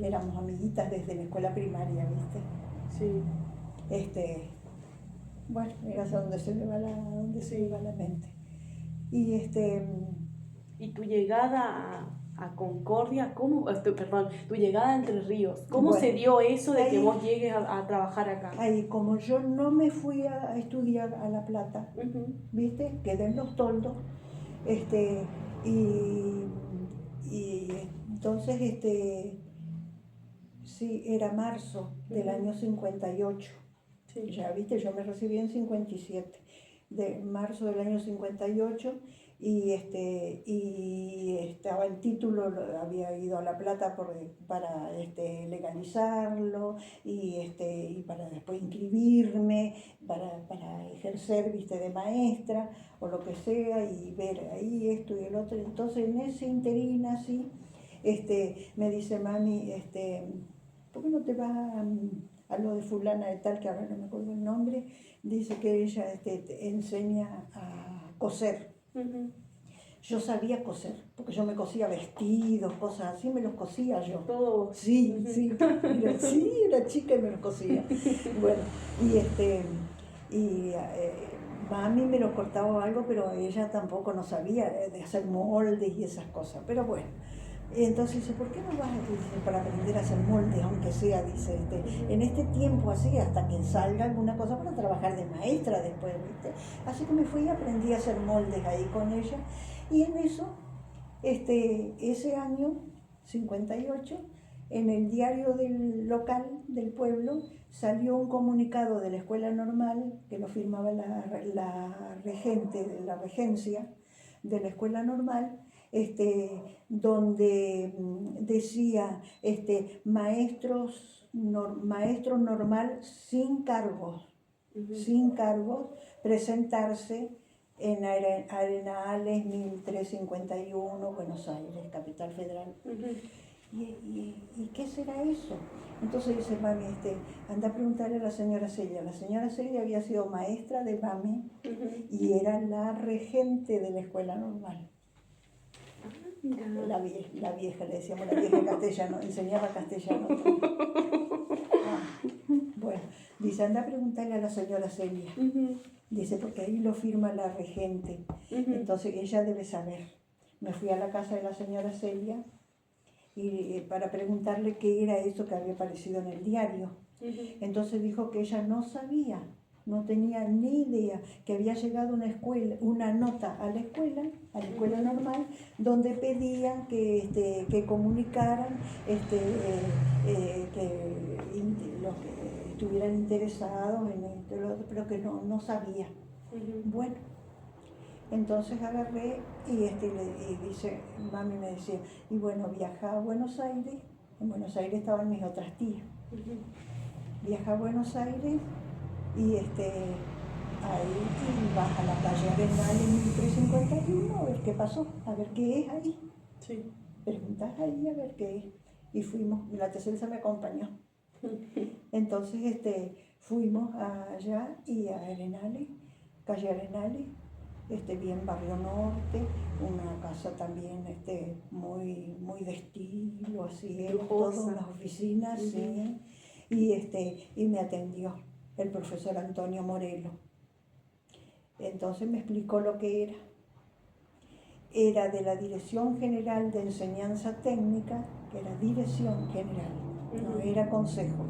Éramos amiguitas desde la escuela primaria, ¿viste? Sí. Bueno, mira hacia donde se me va la mente. Y ¿Y tu llegada a Concordia, tu llegada a Entre Ríos, cómo se dio eso de que vos llegues a trabajar acá? Ahí, como yo no me fui a estudiar a La Plata, ¿viste? Quedé en Los Toldos, y entonces, sí, era marzo del año 58. Sí. Ya, ¿viste? Yo me recibí en 57, de marzo del año 58, y estaba el título, había ido a La Plata para legalizarlo y para después inscribirme, para ejercer, ¿viste? De maestra o lo que sea, y ver ahí esto y el otro. Entonces en ese interín así, me dice mami, ¿por qué no te vas a lo de fulana de tal, que ahora no me acuerdo el nombre? Dice que ella te enseña a coser. Yo sabía coser, porque yo me cosía vestidos, cosas así, me los cosía yo. Todo. Sí, sí, era chica y me los cosía. Bueno, mami me lo cortaba o algo, pero ella tampoco no sabía de hacer moldes y esas cosas. Pero bueno, entonces dice, ¿por qué no vas para aprender a hacer moldes, aunque sea, dice, en este tiempo así, hasta que salga alguna cosa para trabajar de maestra después, ¿viste? Así que me fui y aprendí a hacer moldes ahí con ella, y en eso, ese año, 58, en el diario del local del pueblo, salió un comunicado de la escuela normal, que lo firmaba la regente, la regencia de la escuela normal, donde decía maestro normal sin cargos, presentarse en Arenales 1351, Buenos Aires, Capital Federal. ¿Y qué será eso? Entonces dice mami, anda a preguntarle a la señora Celia. La señora Celia había sido maestra de mami y era la regente de la escuela normal. La vieja, le decíamos, la vieja castellano, enseñaba castellano. Bueno, dice, anda a preguntarle a la señora Celia. Dice, porque ahí lo firma la regente. Entonces ella debe saber. Me fui a la casa de la señora Celia y para preguntarle qué era eso que había aparecido en el diario. Entonces dijo que ella no sabía no tenía ni idea que había llegado una nota a la escuela normal, donde pedían que comunicaran los que estuvieran interesados en esto, pero que no sabía. Bueno, entonces agarré y dice, mami me decía, y bueno, viaja a Buenos Aires. En Buenos Aires estaban mis otras tías. Viaja a Buenos Aires y ahí vas a la calle Arenal en 1351 a ver qué pasó, a ver qué es ahí. Sí. Preguntás ahí a ver qué es. Y fuimos, la Teselsa me acompañó. Entonces fuimos allá y a Arenales, calle Arenales, bien Barrio Norte, una casa también muy de estilo, así, todas unas oficinas, sí. Y me atendió el profesor Antonio Morelo. Entonces me explicó lo que era. Era de la Dirección General de Enseñanza Técnica, que era Dirección General, no era Consejo.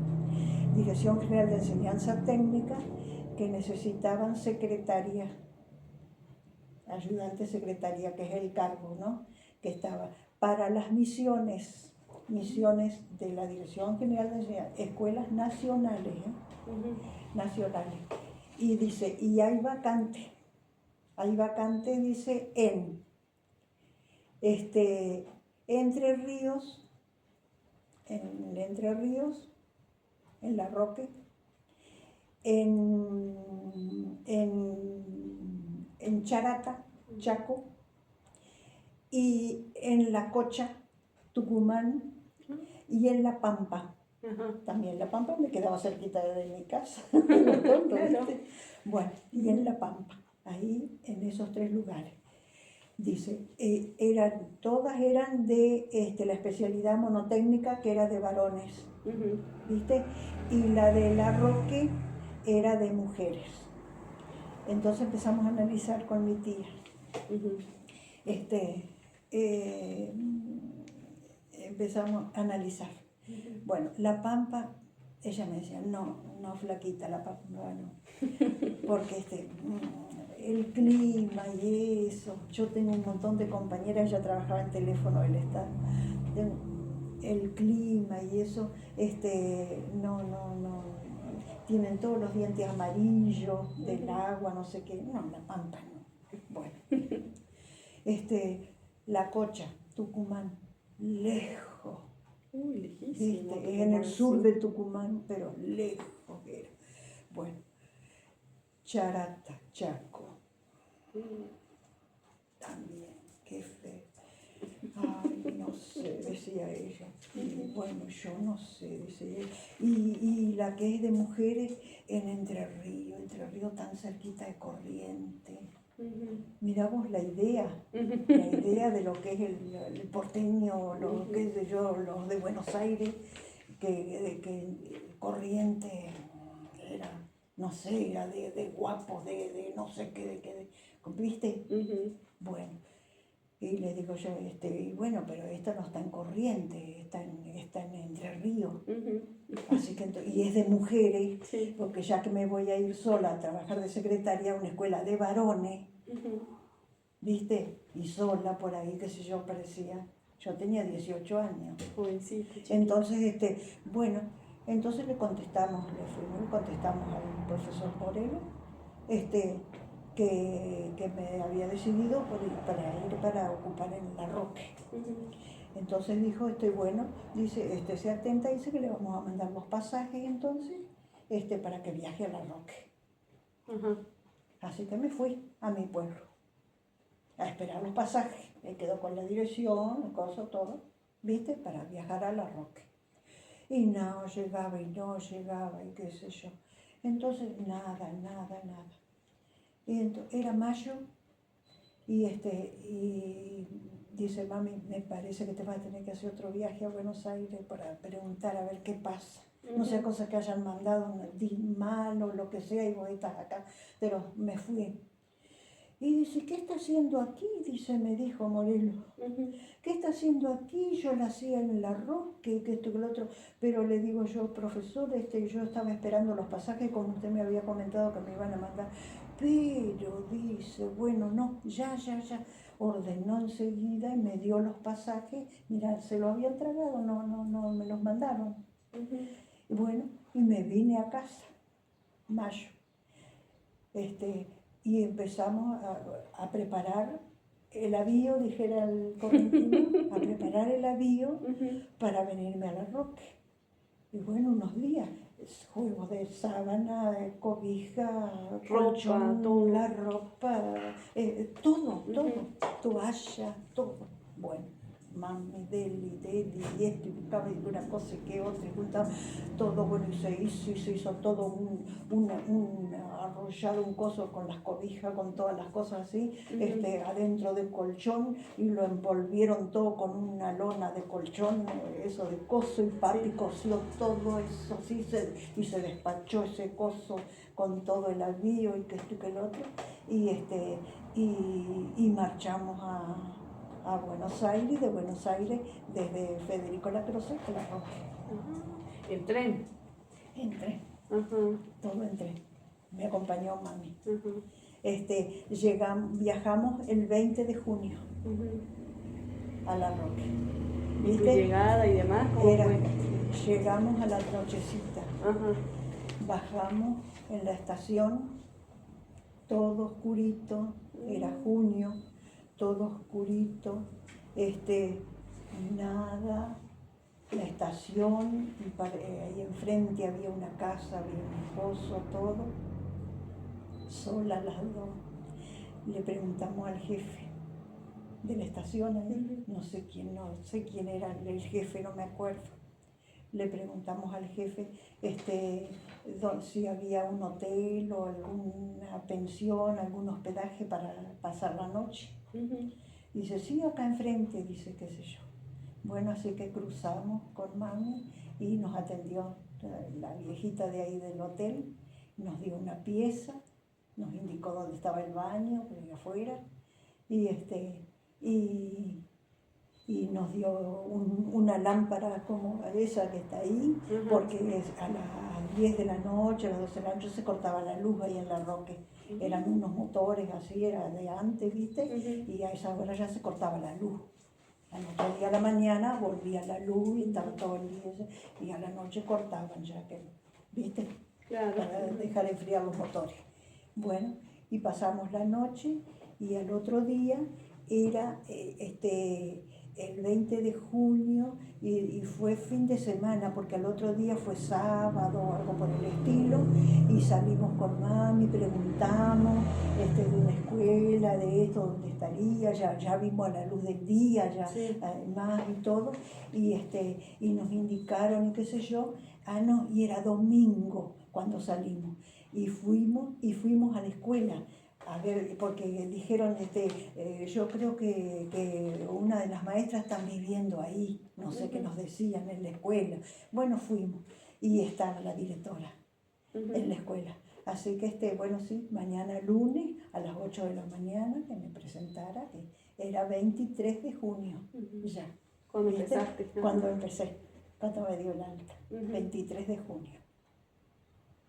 Dirección General de Enseñanza Técnica, que necesitaban secretaria, ayudante secretaria, que es el cargo, ¿no? Que estaba para las misiones de la Dirección General de Enseñanza, escuelas nacionales, nacionales. Y dice, y hay vacante, dice, en Entre Ríos, en La Roque, en Charata, Chaco, y en La Cocha, Tucumán, y en La Pampa. También La Pampa me quedaba cerquita de mi casa. Claro. Bueno, y en La Pampa, ahí en esos 3 lugares. Dice, todas eran de la especialidad monotécnica, que era de varones, ¿viste? Y la de La Roque era de mujeres. Entonces empezamos a analizar con mi tía. Empezamos a analizar. Bueno, La Pampa, ella me decía, no, flaquita, La Pampa, no, porque el clima y eso. Yo tengo un montón de compañeras, ella trabajaba en teléfono del Estado. El clima y eso, no, tienen todos los dientes amarillos del agua, no sé qué. No, La Pampa no. Bueno, La Cocha, Tucumán, lejos. Uy, lejísimo. En el sur de Tucumán, pero lejos era. Bueno, Charata, Chaco. También, qué feo. Ay, no sé, decía ella. Y bueno, yo no sé, decía ella. Y la que es de mujeres en Entre Ríos tan cerquita de Corrientes. Miramos la idea de lo que es el porteño, qué sé yo, los de Buenos Aires, que Corrientes era, no sé, era de guapos, de no sé qué, ¿viste? Bueno, y le digo yo, y bueno, pero esto no está en Corrientes, está en Entre Ríos. Así que, y es de mujeres, Sí. porque ya que me voy a ir sola a trabajar de secretaria a una escuela de varones, ¿viste? Y sola por ahí, qué sé yo, parecía. Yo tenía 18 años. Jovencita, chiquita. Entonces, bueno, entonces le contestamos al profesor Morelo, que me había decidido por ir para ocupar en La Roque. Entonces dijo, bueno, dice, se atenta, dice que le vamos a mandar los pasajes entonces, para que viaje a La Roque. Así que me fui a mi pueblo a esperar los pasajes. Me quedo con la dirección, cosas, todo, ¿viste? Para viajar a La Roque. Y no llegaba, y qué sé yo. Entonces, nada. Y era mayo, y dice, mami, me parece que te vas a tener que hacer otro viaje a Buenos Aires para preguntar a ver qué pasa. No sea cosa que hayan mandado un mal o lo que sea, y vos estás acá. Pero me fui. Y dice, ¿qué está haciendo aquí? Dice, me dijo Morelos. ¿Qué está haciendo aquí? Yo la hacía en el arroz, que esto, que lo otro. Pero le digo yo, profesor, yo estaba esperando los pasajes, como usted me había comentado que me iban a mandar. Pero dice, bueno, no, ya. Ordenó enseguida y me dio los pasajes. Mira, se los habían tragado, no, me los mandaron. Y bueno, y me vine a casa, mayo. Y empezamos a preparar el avío, dijera el correntino, a preparar el avío para venirme a la Roque. Y bueno, unos días, juegos de sábana, cobija, colchón, todo. la ropa, todo, toalla, todo. Bueno, mami, deli, y esto, y buscaba una cosa y que otra, y juntaba todo, bueno, y se hizo todo un arrollado, un coso con las cobijas, con todas las cosas así, adentro del colchón, y lo envolvieron todo con una lona de colchón, eso de coso, y papi cosió todo eso así, y se despachó ese coso con todo el avío, y que esto y que el otro, y marchamos a Buenos Aires, y de Buenos Aires, desde Federico Lacroze a La Roque. ¿En tren? En tren, todo en tren. Me acompañó mami. Viajamos el 20 de junio a La Roque. ¿Y tu llegada y demás? ¿Cómo fue? Llegamos a la nochecita. Bajamos en la estación, todo oscurito, era junio, todo oscurito, nada, la estación, ahí enfrente había una casa, había un pozo, todo, sola las dos. Le preguntamos al jefe de la estación ahí, no sé quién era el jefe, no me acuerdo. Le preguntamos al jefe si había un hotel o alguna pensión, algún hospedaje para pasar la noche. Dice, sí, acá enfrente, dice, qué sé yo. Bueno, así que cruzamos con mami y nos atendió la viejita de ahí del hotel, nos dio una pieza, nos indicó dónde estaba el baño, por ahí afuera, y nos dio una lámpara como esa que está ahí, porque a las 10 de la noche, a las 12 de la noche se cortaba la luz ahí en La Roque. Eran unos motores así, era de antes, ¿viste? Y a esa hora ya se cortaba la luz. Al otro día a la mañana volvía la luz y estaba todo el día, y a la noche cortaban ya, ¿viste? Claro. Para dejar enfriar los motores. Bueno, y pasamos la noche, y al otro día era el 20 de junio y fue fin de semana, porque al otro día fue sábado o algo por el estilo, y salimos con mami, preguntamos de una escuela, de esto, dónde estaría, ya vimos a la luz del día, ya más y todo, y nos indicaron y qué sé yo, no, y era domingo cuando salimos, y fuimos a la escuela. A ver, porque dijeron, yo creo que una de las maestras están viviendo ahí, no sé qué nos decían en la escuela. Bueno, fuimos y estaba la directora en la escuela. Así que, bueno, sí, mañana lunes a las 8 de la mañana que me presentara, que era 23 de junio, ya. ¿Cuándo empezaste? Cuando empecé, cuando me dio el alta, 23 de junio.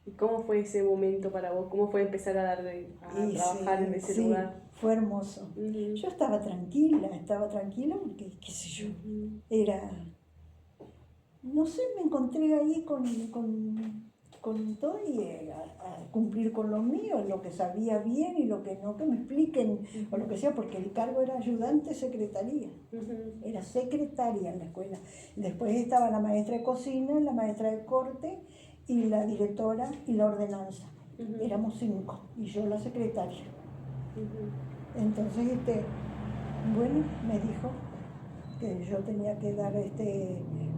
¿Y cómo fue ese momento para vos? ¿Cómo fue empezar a trabajar en ese lugar? Fue hermoso. Yo estaba tranquila porque, qué sé yo, era, no sé, me encontré ahí con todo y a cumplir con lo mío, lo que sabía bien y lo que no, que me expliquen, o lo que sea, porque el cargo era ayudante secretaría, era secretaria en la escuela. Después estaba la maestra de cocina, la maestra de corte, y la directora y la ordenanza. Éramos 5 y yo la secretaria. Entonces, bueno, me dijo que yo tenía que dar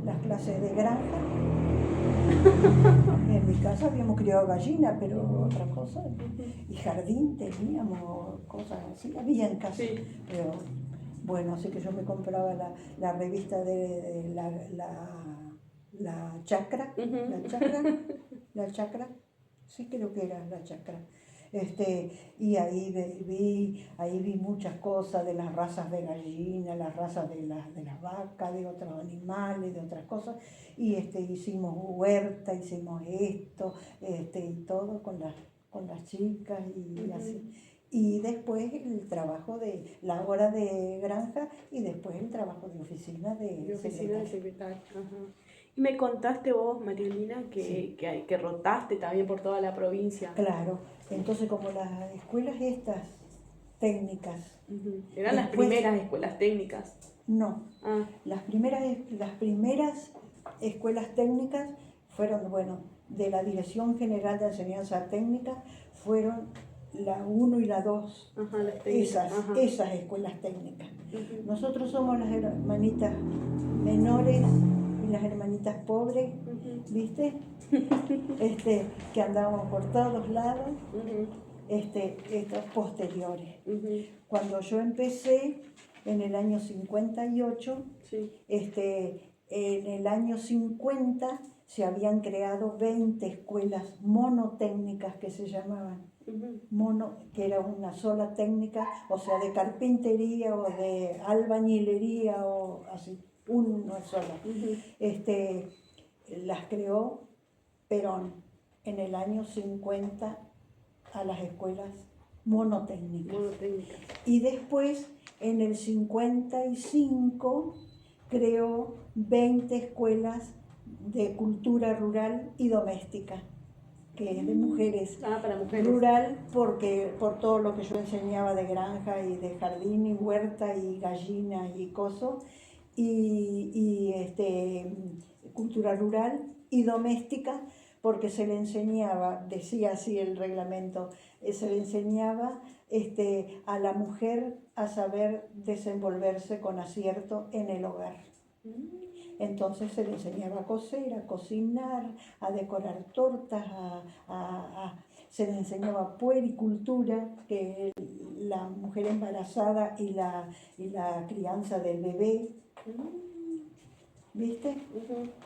las clases de granja. En mi casa habíamos criado gallinas, pero otra cosa. Y jardín teníamos, cosas así, había en casa. Pero bueno, así que yo me compraba la revista de la chacra, la chacra, sí creo que era la chacra. Y ahí vi muchas cosas de las razas de gallina, las razas de las vacas, de otros animales, de otras cosas. Y hicimos huerta, hicimos esto, y todo con las chicas y así. Y después el trabajo de la hora de granja y después el trabajo de oficina De oficina de secretaria. secretaria. Ajá. Y me contaste vos, Marielina, Sí. que rotaste también por toda la provincia. Claro, entonces como las escuelas estas técnicas, Eran las después, primeras escuelas técnicas. no, Ah, las primeras escuelas técnicas fueron, bueno, de la Dirección General de Enseñanza Técnica, fueron la 1 y la 2, ajá, las técnicas. Ajá. esas escuelas técnicas. Nosotros somos las hermanitas menores y las hermanitas pobres, ¿viste? Que andábamos por todos lados, estos posteriores. Cuando yo empecé en el año 58, Sí. en el año 50 se habían creado 20 escuelas monotécnicas que se llamaban. Que era una sola técnica, o sea, de carpintería o de albañilería o así, una sola. Las creó Perón en el año 50 a las escuelas monotécnicas. Y después, en el 55, creó 20 escuelas de cultura rural y doméstica, que es de mujeres. Para mujeres. Rural por todo lo que yo enseñaba de granja y de jardín y huerta y gallinas y cosas, y cultura rural y doméstica, porque se le enseñaba, decía así el reglamento, se le enseñaba a la mujer a saber desenvolverse con acierto en el hogar. Entonces se le enseñaba a coser, a cocinar, a decorar tortas, se le enseñaba puericultura, que es la mujer embarazada y la crianza del bebé. ¿Viste?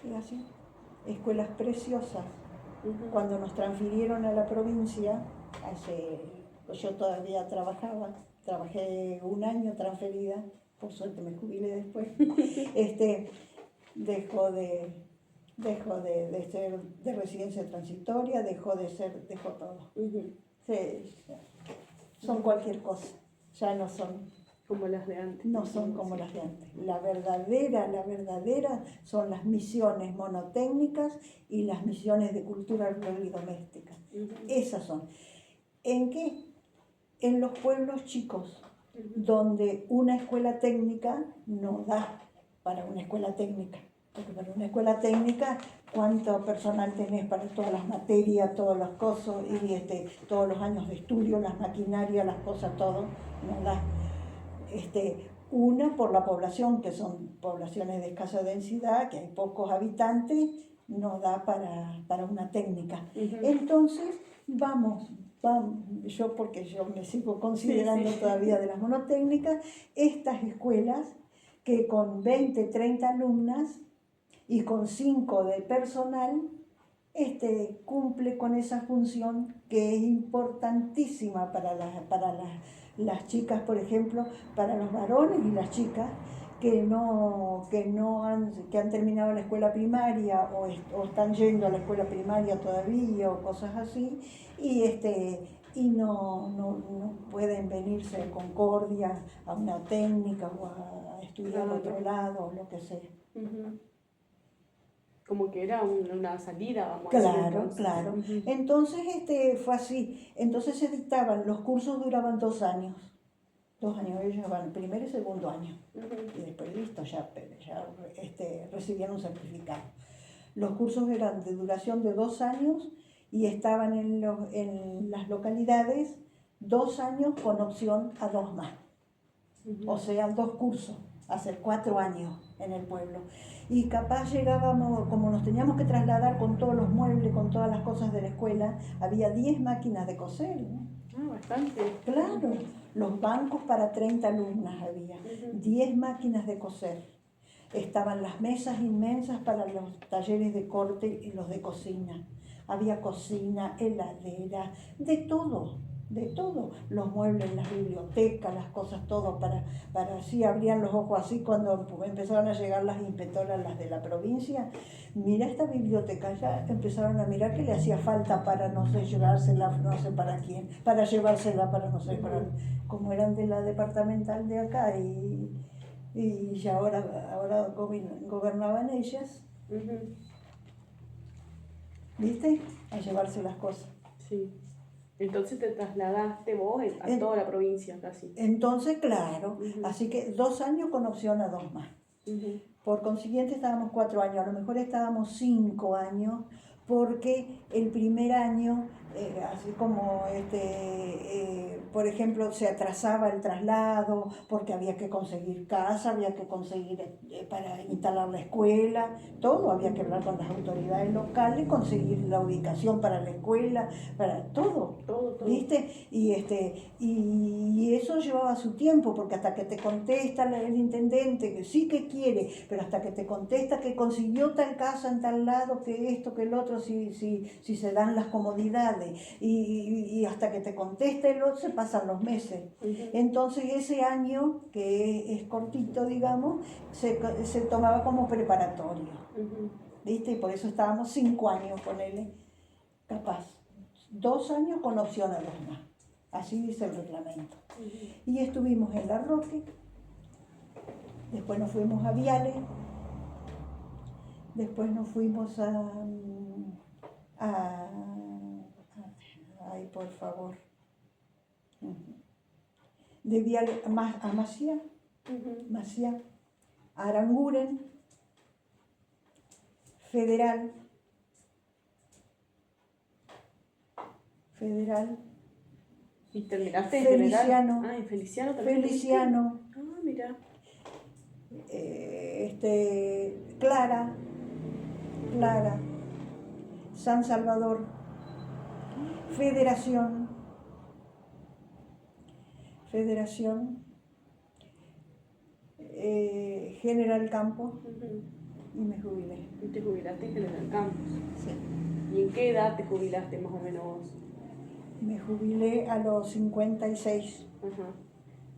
Y así. Escuelas preciosas. Cuando nos transfirieron a la provincia, yo todavía trabajé un año transferida, por suerte me jubilé después. Dejó de ser de residencia transitoria, dejó todo. Sí, son cualquier cosa, ya no son como las de antes. No son como las de antes. La verdadera son las misiones monotécnicas y las misiones de cultura rural y doméstica. Esas son. ¿En qué? En los pueblos chicos, donde una escuela técnica no da para una escuela técnica. Porque para una escuela técnica, ¿cuánto personal tenés para todas las materias, todos los cosas, y todos los años de estudio, las maquinarias, las cosas, todo? No da. Una por la población, que son poblaciones de escasa densidad, que hay pocos habitantes, no da para una técnica. Entonces, vamos, porque yo me sigo considerando todavía de las monotécnicas, estas escuelas que con 20, 30 alumnas y con 5 de personal, cumple con esa función que es importantísima para las chicas, por ejemplo, para los varones y las chicas que han terminado la escuela primaria o están yendo a la escuela primaria todavía o cosas así, y no pueden venirse a Concordia a una técnica o a estudiar a otro lado o lo que sea. Como que era una salida, vamos a decir. Claro. Entonces fue así. Entonces se dictaban, los cursos duraban 2 años. 2 años, ellos llevaban el primer y segundo año. Y después listo, ya recibían un certificado. Los cursos eran de duración de 2 años y estaban en las localidades 2 años con opción a 2 más. O sea, 2 cursos, hacer 4 años en el pueblo. Y capaz llegábamos, como nos teníamos que trasladar con todos los muebles, con todas las cosas de la escuela, había 10 máquinas de coser, ¿no? Bastante. Claro, los bancos para 30 alumnas había, 10 máquinas de coser. Estaban las mesas inmensas para los talleres de corte y los de cocina. Había cocina, heladera, de todo. de todo, los muebles, las bibliotecas, las cosas, todo, para así abrían los ojos así cuando empezaron a llegar las inspectoras, las de la provincia. Mira esta biblioteca, ya empezaron a mirar que le hacía falta para, no sé, llevársela, no sé para quién, para llevársela para, no sé, para, como eran de la departamental de acá y ya ahora gobernaban ellas, ¿viste? A llevarse las cosas. Sí. Entonces te trasladaste vos a toda la provincia casi. Entonces, claro, así que 2 años con opción a 2 más. Por consiguiente estábamos 4 años, a lo mejor estábamos 5 años, porque el primer año, así como, por ejemplo, se atrasaba el traslado, porque había que conseguir casa, había que conseguir para instalar la escuela, todo, había que hablar con las autoridades locales, conseguir la ubicación para la escuela, para todo, ¿viste? Y eso llevaba su tiempo, porque hasta que te contesta el intendente que sí que quiere, pero hasta que te contesta que consiguió tal casa en tal lado, que esto, que el otro, si se dan las comodidades, y hasta que te conteste el otro se pasan los meses. Entonces ese año, que es cortito, digamos, se tomaba como preparatorio, ¿viste? Y por eso estábamos 5 años con él, capaz. 2 años con opción a 2 más. Así dice el reglamento. Y estuvimos en La Roque, después nos fuimos a Viale, después nos fuimos ay, por favor, de Viale a Maciá, Maciá, Aranguren, Federal, ¿Y terminaste en Feliciano. General? Ah, en Feliciano también. Feliciano. Ah, mira. Clara, San Salvador, Federación, General Campos, y me jubilé. ¿Y te jubilaste en General Campos? Sí. ¿Y en qué edad te jubilaste más o menos? Me jubilé a los 56.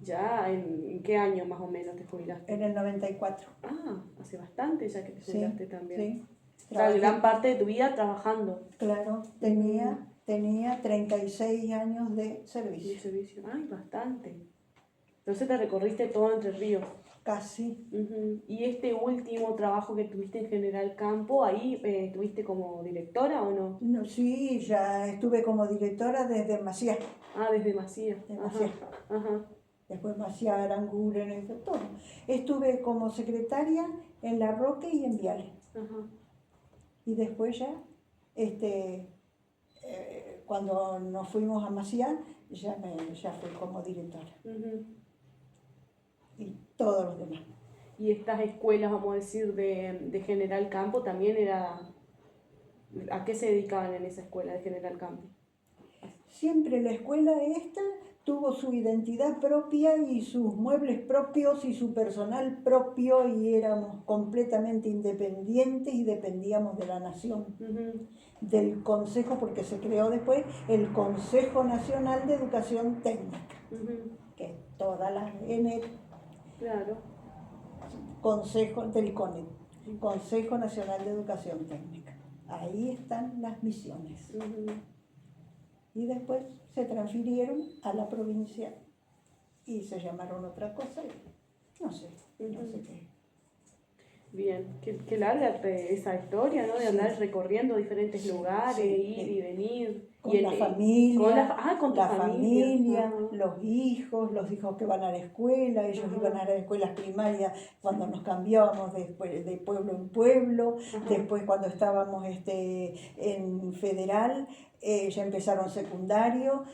¿Ya en qué año más o menos te jubilaste? En el 94. Ah, hace bastante ya que te jubilaste también. Sí. O sea, gran parte de tu vida trabajando. Claro, tenía 36 años de servicio. Ay, bastante. Entonces te recorriste todo Entre Ríos. Casi. ¿Y este último trabajo que tuviste en General Campo, ahí estuviste como directora o no? No, sí, ya estuve como directora desde Maciá. Ah, desde Maciá. Después Maciá, Aranguren, todo. Estuve como secretaria en La Roque y en Viale. Y después ya, cuando nos fuimos a Maciá, ya fui como directora. Y todos los demás. Y estas escuelas, vamos a decir, de General Campo, también ¿a qué se dedicaban en esa escuela de General Campo? Siempre la escuela esta tuvo su identidad propia y sus muebles propios y su personal propio, y éramos completamente independientes y dependíamos de la nación, del Consejo, porque se creó después el Consejo Nacional de Educación Técnica, que todas las Consejo del CONET, Consejo Nacional de Educación Técnica. Ahí están las misiones. Y después se transfirieron a la provincia y se llamaron otra cosa, no sé qué. Bien, qué larga esa historia, ¿no? De andar recorriendo diferentes lugares, ir y venir. Con la familia, con tu familia. los hijos que van a la escuela, ellos iban a las escuelas primarias cuando nos cambiábamos de pueblo en pueblo, después cuando estábamos en Federal, ya empezaron secundario,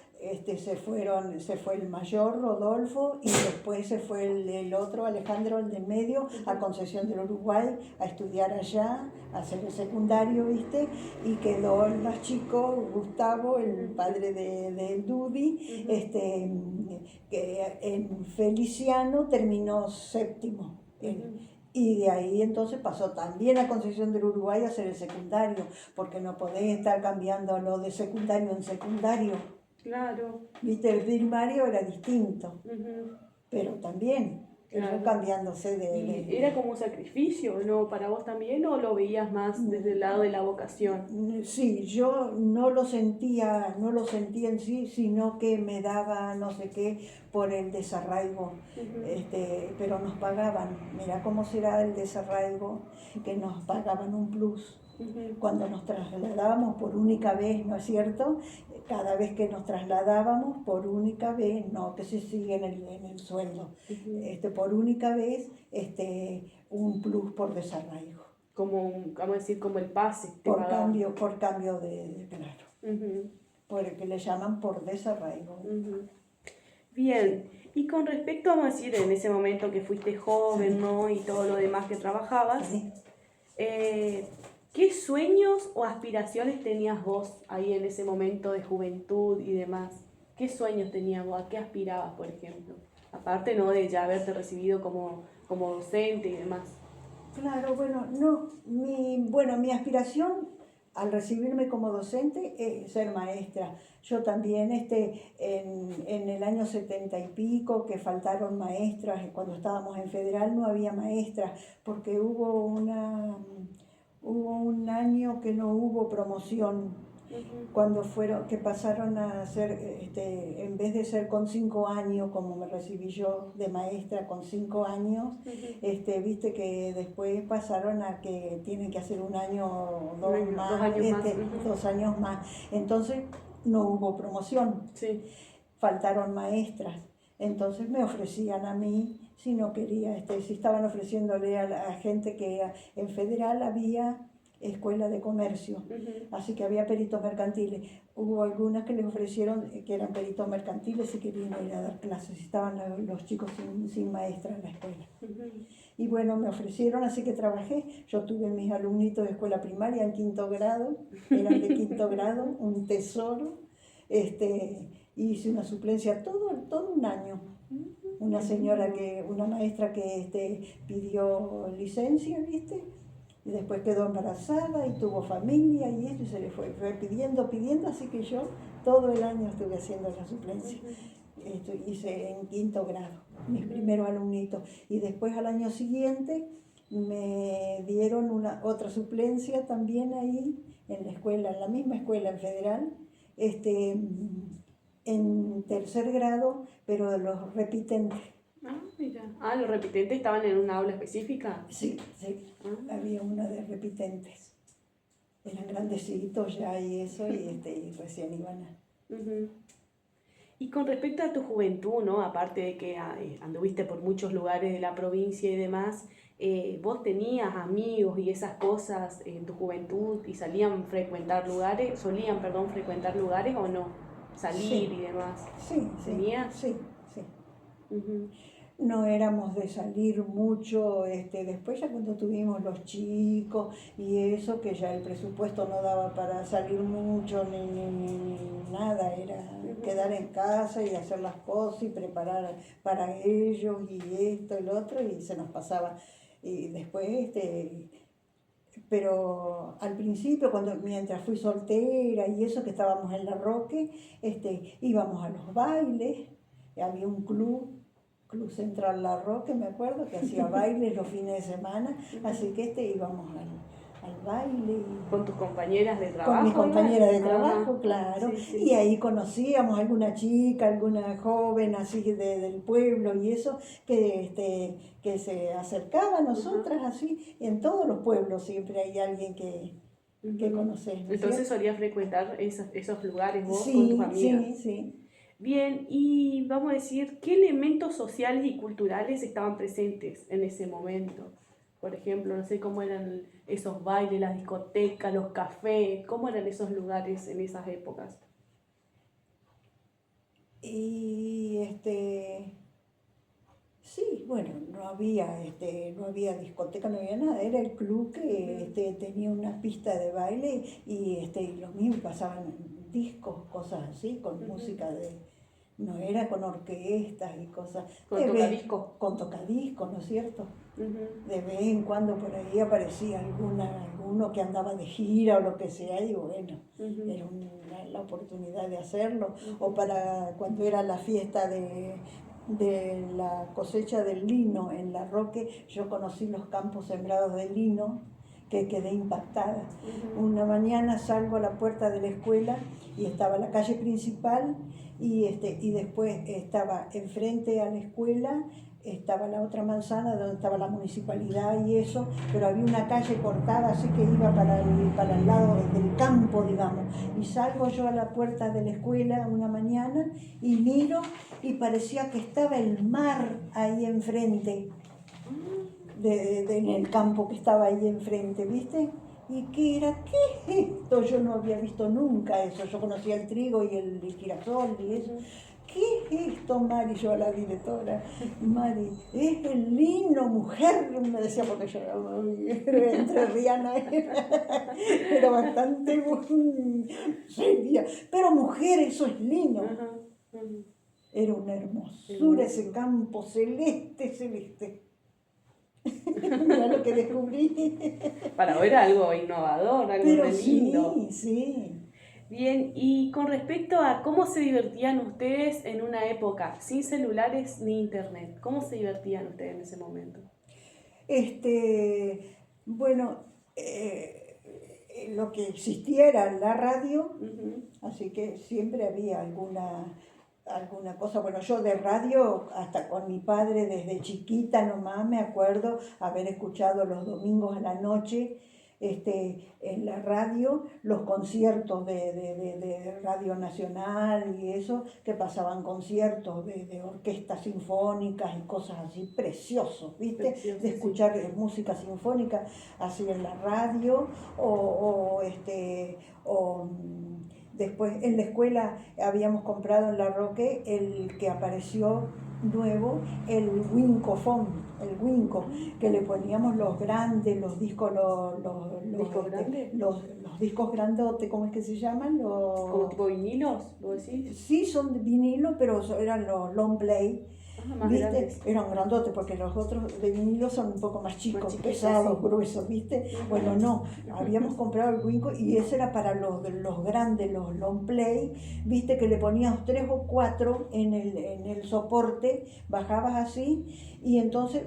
se fue el mayor Rodolfo y después se fue el otro Alejandro, el del medio, a Concepción del Uruguay a estudiar allá, a hacer el secundario, ¿viste? Y quedó el más chico, Gustavo, el padre de Dudi, que en Feliciano terminó séptimo. Y de ahí entonces pasó también a Concepción del Uruguay a hacer el secundario, porque no podés estar cambiando lo de secundario en secundario. Claro. Viste, el primario era distinto, Ujú. pero también, Claro. eso cambiándose ¿Y era como un sacrificio, no, para vos también, o lo veías más desde el lado de la vocación? Sí, yo no lo sentía en sí, sino que me daba no sé qué por el desarraigo, Ujú. pero nos pagaban, mira cómo será el desarraigo, que nos pagaban un plus. Ujú. Cuando nos trasladábamos por única vez, ¿no es cierto? Cada vez que nos trasladábamos por única vez, no que se sigue en el sueldo, Ujú. por única vez, un plus por desarraigo. Como, vamos a decir, como el pase te pagaban. Por cambio de claro, Ujú. por el que le llaman por desarraigo. Ujú. Sí, Bien, y con respecto, vamos a decir, en ese momento que fuiste joven, sí, ¿no? Y todo lo demás que trabajabas, sí. eh, ¿qué sueños o aspiraciones tenías vos ahí en ese momento de juventud y demás? ¿Qué sueños tenías vos? ¿A qué aspirabas, por ejemplo? Aparte, ¿no? De ya haberte recibido como docente y demás. Claro, bueno, no, mi aspiración al recibirme como docente es ser maestra. Yo también, en el año 70 y pico, que faltaron maestras, cuando estábamos en Federal no había maestras, porque hubo un año que no hubo promoción Ujú. que pasaron a ser, en vez de ser con 5 años, como me recibí yo de maestra con 5 años, Ujú. viste que después pasaron a que tienen que hacer un año o Un dos año, dos más, años más. Ujú. 2 años más. Entonces no hubo promoción, Sí. faltaron maestras. Entonces me ofrecían a mí, si no quería, si estaban ofreciéndole a la gente que en Federal había escuela de comercio, Ujú. así que había peritos mercantiles. Hubo algunas que les ofrecieron que eran peritos mercantiles y querían ir a dar clases, estaban los chicos sin maestra en la escuela. Ujú. Y bueno, me ofrecieron, así que trabajé. Yo tuve mis alumnitos de escuela primaria en quinto grado, eran de quinto grado, un tesoro. Hice una suplencia todo un año. Qué lindo. Una maestra que pidió licencia, ¿viste? Y después quedó embarazada y tuvo familia y esto y se le fue pidiendo, así que yo todo el año estuve haciendo la suplencia. Ujú. Esto hice en quinto grado, mis Ujú. primeros alumnitos. Y después al año siguiente me dieron otra suplencia también ahí en la escuela, en la misma escuela en Federal, en tercer grado, pero de los repitentes. Ah, mira. Ah, los repitentes estaban en una aula específica. Sí, sí, Ah. había una de repitentes. Eran grandecitos ya y eso, y recién iban a... Ujú. Y con respecto a tu juventud, ¿no? Aparte de que anduviste por muchos lugares de la provincia y demás, ¿vos tenías amigos y esas cosas en tu juventud y solían, perdón, frecuentar lugares o no? Salir Sí, y demás. sí, sí, ¿Tenías? sí, sí. Ujú. No éramos de salir mucho, después ya cuando tuvimos los chicos y eso, que ya el presupuesto no daba para salir mucho ni nada, era Ujú. quedar en casa y hacer las cosas y preparar para ellos y esto y lo otro y se nos pasaba. Y después, pero al principio, mientras fui soltera y eso, que estábamos en La Roque, íbamos a los bailes, había un Club Central La Roque, me acuerdo, que hacía bailes los fines de semana, así Ujú. que íbamos al baile ¿Con tus compañeras de con mis trabajo compañeras iban? de Ajá. trabajo, claro, Sí, y sí. ahí conocíamos alguna chica, alguna joven así del pueblo y eso, que se acercaba a Ajá. nosotras así, en todos los pueblos siempre hay alguien que Ujú. conoces, ¿no es Entonces cierto? solías frecuentar esos lugares vos con tus Sí, amigas. sí, sí. Bien, y vamos a decir, ¿qué elementos sociales y culturales estaban presentes en ese momento? Por ejemplo, no sé cómo eran esos bailes, las discotecas, los cafés, cómo eran esos lugares en esas épocas. Y sí, bueno, no había discoteca, no había nada, era el club que Ujú. tenía una pista de baile y los mismos pasaban discos, cosas así, con Ujú. música no era con orquestas y cosas. Con tocadiscos. Con tocadiscos, ¿no es cierto? Uh-huh. De vez en cuando por ahí aparecía alguno que andaba de gira o lo que sea, y bueno, Uh-huh. era la oportunidad de hacerlo. O para cuando era la fiesta de la cosecha del lino en La Roque, yo conocí los campos sembrados de lino, que quedé impactada. Uh-huh. Una mañana salgo a la puerta de la escuela y estaba la calle principal y después estaba enfrente a la escuela, estaba la otra manzana donde estaba la municipalidad y eso, pero había una calle cortada así que iba para el lado del campo, digamos. Y salgo yo a la puerta de la escuela una mañana y miro y parecía que estaba el mar ahí enfrente, en el campo que estaba ahí enfrente, ¿viste? ¿Y qué era? ¿Qué es esto? Yo no había visto nunca eso. Yo conocía el trigo y el girasol y eso. ¿Qué es esto, Mari? Yo a la directora, Mari, es el lino, mujer, me decía, porque yo era entrerriana, era bastante seria. Pero mujer, eso es lino. Era una hermosura ese campo celeste. Mira lo que descubrí. Para ver algo innovador, algo pero re lindo. Sí. Bien, y con respecto a cómo se divertían ustedes en una época sin celulares ni internet, ¿cómo se divertían ustedes en ese momento? Bueno, lo que existía era la radio, así que siempre había alguna cosa. Bueno, yo de radio, hasta con mi padre desde chiquita nomás, me acuerdo haber escuchado los domingos a la noche en la radio los conciertos de Radio Nacional y eso, que pasaban conciertos de orquestas sinfónicas y cosas así, preciosos, ¿viste? Precioso, de escuchar música sinfónica así en la radio después en la escuela habíamos comprado en La Roque el que apareció nuevo, el Wincofon, el Winco, que le poníamos los grandes, los discos, los discos grandotes, ¿cómo es que se llaman? ¿Como tipo vinilos, vos decís? Sí, son de vinilo, pero eran los long play. Más ¿Viste? Grandes. Eran grandotes, porque los otros de vinilo son un poco más chicos, pesados, sí. Gruesos, ¿viste? Bueno, no, habíamos comprado el Winco y ese era para los grandes, los long play, ¿viste? Que le ponías 3 o 4 en el soporte, bajabas así y entonces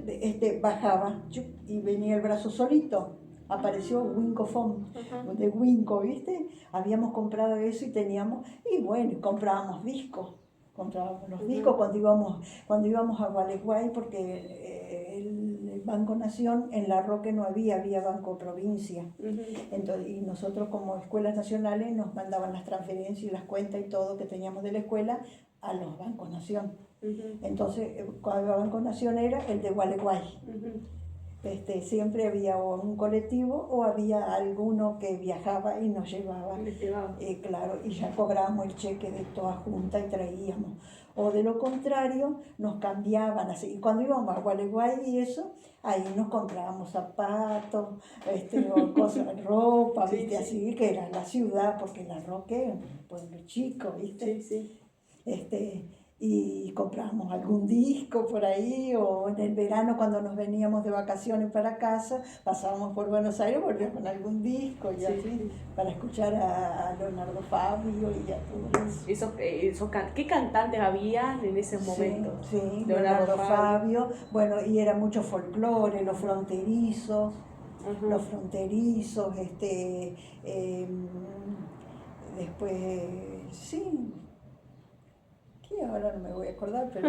bajaba y venía el brazo solito. Apareció Wincofon, de Winco, ¿viste? Habíamos comprado eso y teníamos, y bueno, comprábamos discos. Comprábamos los discos cuando íbamos a Gualeguay, porque el Banco Nación en La Roque no había Banco Provincia. Entonces, y nosotros como escuelas nacionales nos mandaban las transferencias y las cuentas y todo que teníamos de la escuela a los Bancos Nación. Entonces, cuando Banco Nación era el de Gualeguay. Siempre había o un colectivo o había alguno que viajaba y nos llevaba. Claro, y ya cobrábamos el cheque de toda junta y traíamos. O de lo contrario, nos cambiaban así. Y cuando íbamos a Gualeguay y eso, ahí nos comprábamos zapatos, o cosas, ropa, ¿viste? Sí. Así que era la ciudad, porque La Roque, un pueblo chico, ¿viste? Sí. Y comprábamos algún disco por ahí, o en el verano cuando nos veníamos de vacaciones para casa, pasábamos por Buenos Aires, volvíamos con algún disco y así, para escuchar a Leonardo Fabio y a todos. ¿Qué cantantes habían en ese momento? Sí, Leonardo Fabio, bueno, y era mucho folclore, los fronterizos, después, sí. Ahora no me voy a acordar, pero...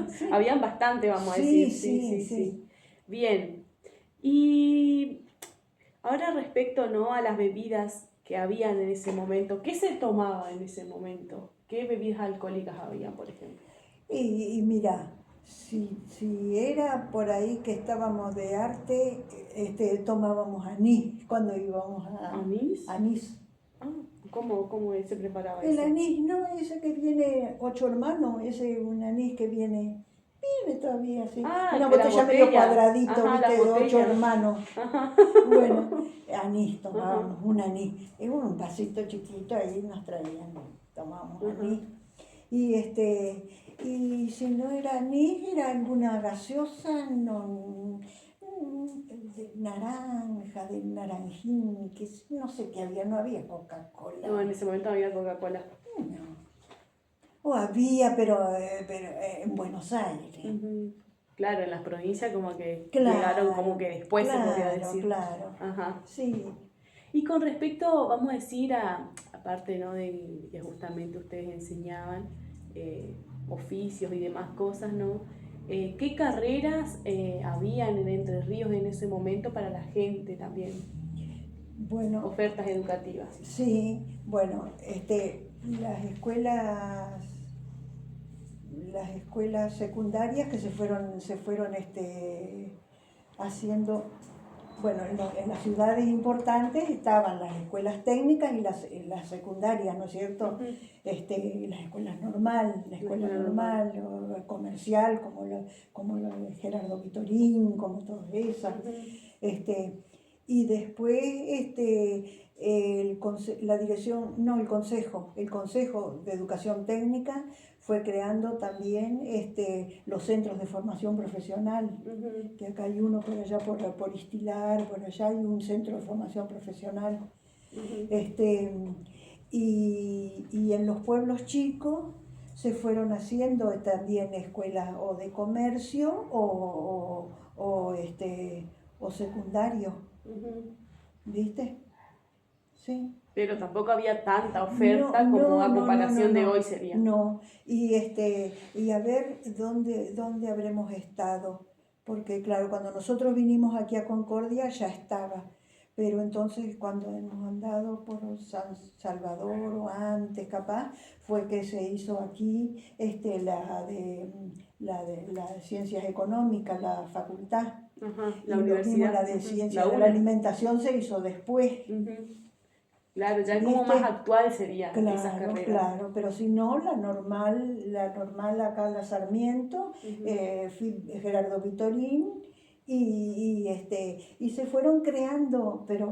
Sí. Habían bastante, vamos a decir. Sí. Bien. Y ahora respecto, ¿no?, a las bebidas que habían en ese momento, ¿qué se tomaba en ese momento? ¿Qué bebidas alcohólicas había, por ejemplo? Y mira, si era por ahí que estábamos de arte, tomábamos anís cuando íbamos a... ¿Anís? Anís. ¿Cómo se preparaba eso? El anís, no, ese que viene 8 hermanos, un anís que viene todavía así. Una botella medio cuadradito, ¿viste? De 8 hermanos. Bueno, anís tomábamos, un anís. Un vasito chiquito ahí nos traían, tomábamos anís. Y si no era anís, era alguna gaseosa, no, de naranja, de naranjín, que no sé qué había, no había Coca-Cola. No, en ese momento no había Coca-Cola. No. O había, pero en Buenos Aires. Ujú. Claro, en las provincias como que Claro, llegaron como que después se podría claro, decir. claro. Ajá. Sí. Y con respecto, vamos a decir, aparte, ¿no? De que justamente ustedes enseñaban oficios y demás cosas, ¿no? ¿Qué carreras habían en Entre Ríos en ese momento para la gente también? Bueno, Ofertas educativas. sí, bueno, las escuelas secundarias que se fueron haciendo, bueno, en las ciudades importantes estaban las escuelas técnicas y las secundarias, ¿no es cierto? Ujú. Las escuelas normal, la escuela normal, o comercial, como lo de Gerardo Vitorín, como todas esas. Ujú. Y después la dirección, no, el Consejo de Educación Técnica fue creando también los centros de formación profesional, Ujú. que acá hay uno por allá por Istilar, por allá hay un centro de formación profesional. Ujú. Y en los pueblos chicos se fueron haciendo también escuelas o de comercio o secundario, Ujú. ¿viste? Sí. Pero tampoco había tanta No, oferta como no, a no, no, no, comparación de no, hoy sería. no. Y a ver dónde habremos estado. Porque claro, cuando nosotros vinimos aquí a Concordia ya estaba. Pero entonces cuando hemos andado por San Salvador o antes capaz, fue que se hizo aquí la de las ciencias económicas, la facultad. Ajá, la Y lo mismo universidad, la de ujú, la ciencias de la UNA. alimentación se hizo después. Ujú. Claro, ya es como más ¿Viste? actual serían esas Claro, carreras. claro, pero si no, la normal acá, la Sarmiento, Ujú. Gerardo Vitorín, y se fueron creando, pero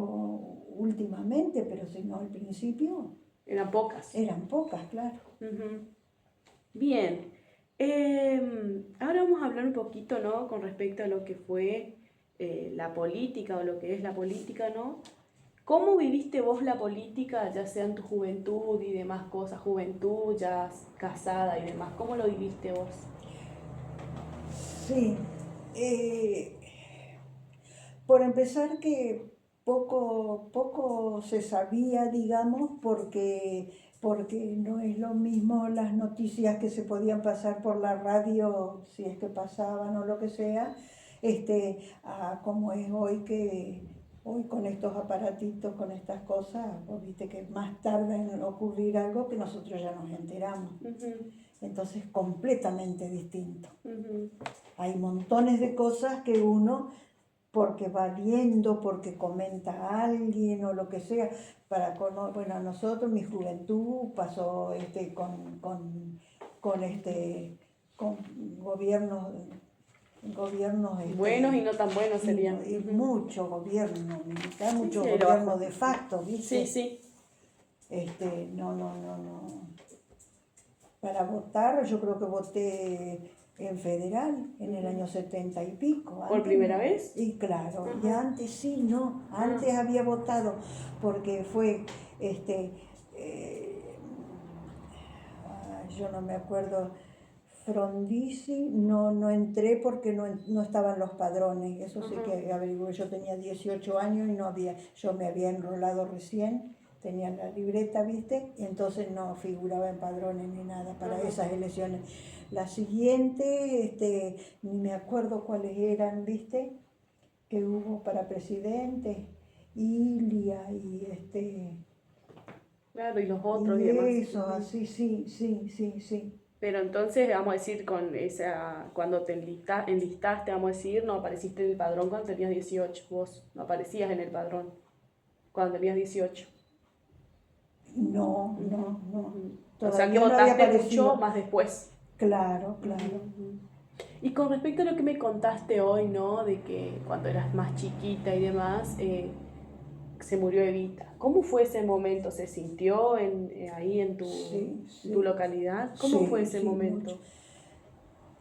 últimamente, pero si no al principio, Eran pocas. eran pocas, claro. Ujú. Bien. Ahora vamos a hablar un poquito, ¿no? Con respecto a lo que fue la política o lo que es la política, ¿no? ¿Cómo viviste vos la política, ya sea en tu juventud y demás cosas, juventud, ya casada y demás? ¿Cómo lo viviste vos? Sí, eh, por empezar que poco se sabía, digamos, porque no es lo mismo las noticias que se podían pasar por la radio, si es que pasaban o lo que sea, a como es hoy que hoy con estos aparatitos, con estas cosas, vos viste que más tarda en ocurrir algo que nosotros ya nos enteramos. Ujú. Entonces, completamente distinto. Ujú. Hay montones de cosas que uno porque va viendo, porque comenta a alguien o lo que sea. Bueno, a nosotros, mi juventud pasó con, con gobiernos Buenos y no tan buenos serían. y Ujú. mucho gobierno militar, Sí, mucho sí, ahí lo gobierno bajo. de facto, Sí, ¿viste? sí. No. Para votar, yo creo que voté en federal en el Ujú. año 70 y pico. ¿Por Antes primera no. vez? Y claro, y Ajá. antes sí, no. Ah. Antes había votado porque fue, eh, yo no me acuerdo, Frondizi, no entré porque no estaban los padrones. Eso sí Ajá. que averigué. Yo tenía 18 años y yo me había enrolado recién. Tenía la libreta, ¿viste? Y entonces no figuraba en padrones ni nada para Ajá. esas elecciones. La siguiente, ni me acuerdo cuáles eran, ¿viste? Que hubo para presidente, Ilia Claro, y los otros y y demás. eso, Ujú. así, sí. Pero entonces, vamos a decir, con esa, cuando te enlistaste, vamos a decir, no apareciste en el padrón cuando tenías 18, vos no aparecías en el padrón cuando tenías 18. No, Ujú, no. ujú. O sea que Todavía no había votaste mucho aparecido. más después. Claro, Ujú, claro. ujú. Y con respecto a lo que me contaste hoy, ¿no? De que cuando eras más chiquita y demás, se murió Evita. ¿Cómo fue ese momento? ¿Se sintió ahí en Sí, sí. tu localidad? ¿Cómo Sí, fue ese sí, momento? mucho.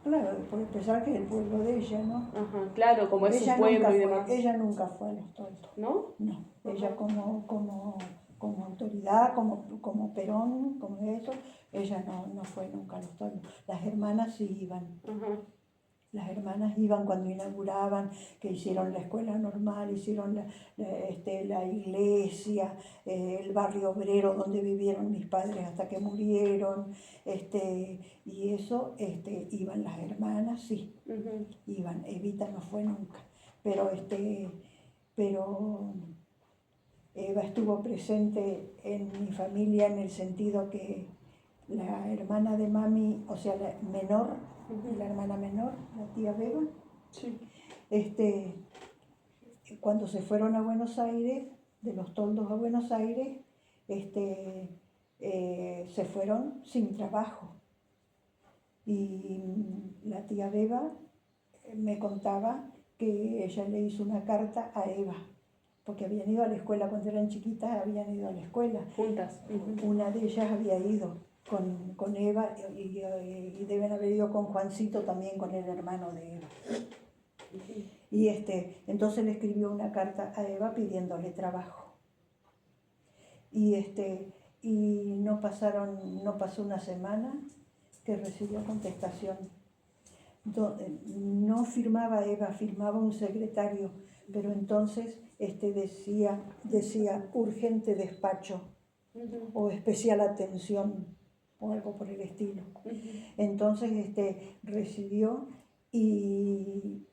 Claro, por empezar que es el pueblo de ella, ¿no? Ajá, claro, como es su Ella pueblo nunca y fue, demás. ella nunca fue a los toldos. ¿No? No, ella Ajá. como autoridad, como Perón, como eso, ella no fue nunca a los toldos. Las hermanas sí iban. Ajá. Las hermanas iban cuando inauguraban, que hicieron la escuela normal, hicieron la iglesia, el barrio obrero donde vivieron mis padres hasta que murieron, y eso, iban las hermanas, sí, Ujú. iban. Evita no fue nunca, pero, pero Eva estuvo presente en mi familia en el sentido que la hermana de mami, o sea, la menor, la hermana menor, la tía Beba, Sí. cuando se fueron a Buenos Aires, de los toldos a Buenos Aires, se fueron sin trabajo. Y la tía Beba me contaba que ella le hizo una carta a Eva, porque habían ido a la escuela cuando eran chiquitas, habían ido a la escuela. Juntas. Una de ellas había ido con Eva y deben haber ido con Juancito también, con el hermano de Eva. Y entonces le escribió una carta a Eva pidiéndole trabajo. Y no pasó una semana que recibió contestación. No firmaba Eva, firmaba un secretario, pero entonces decía urgente despacho o especial atención o algo por el estilo. Entonces recibió y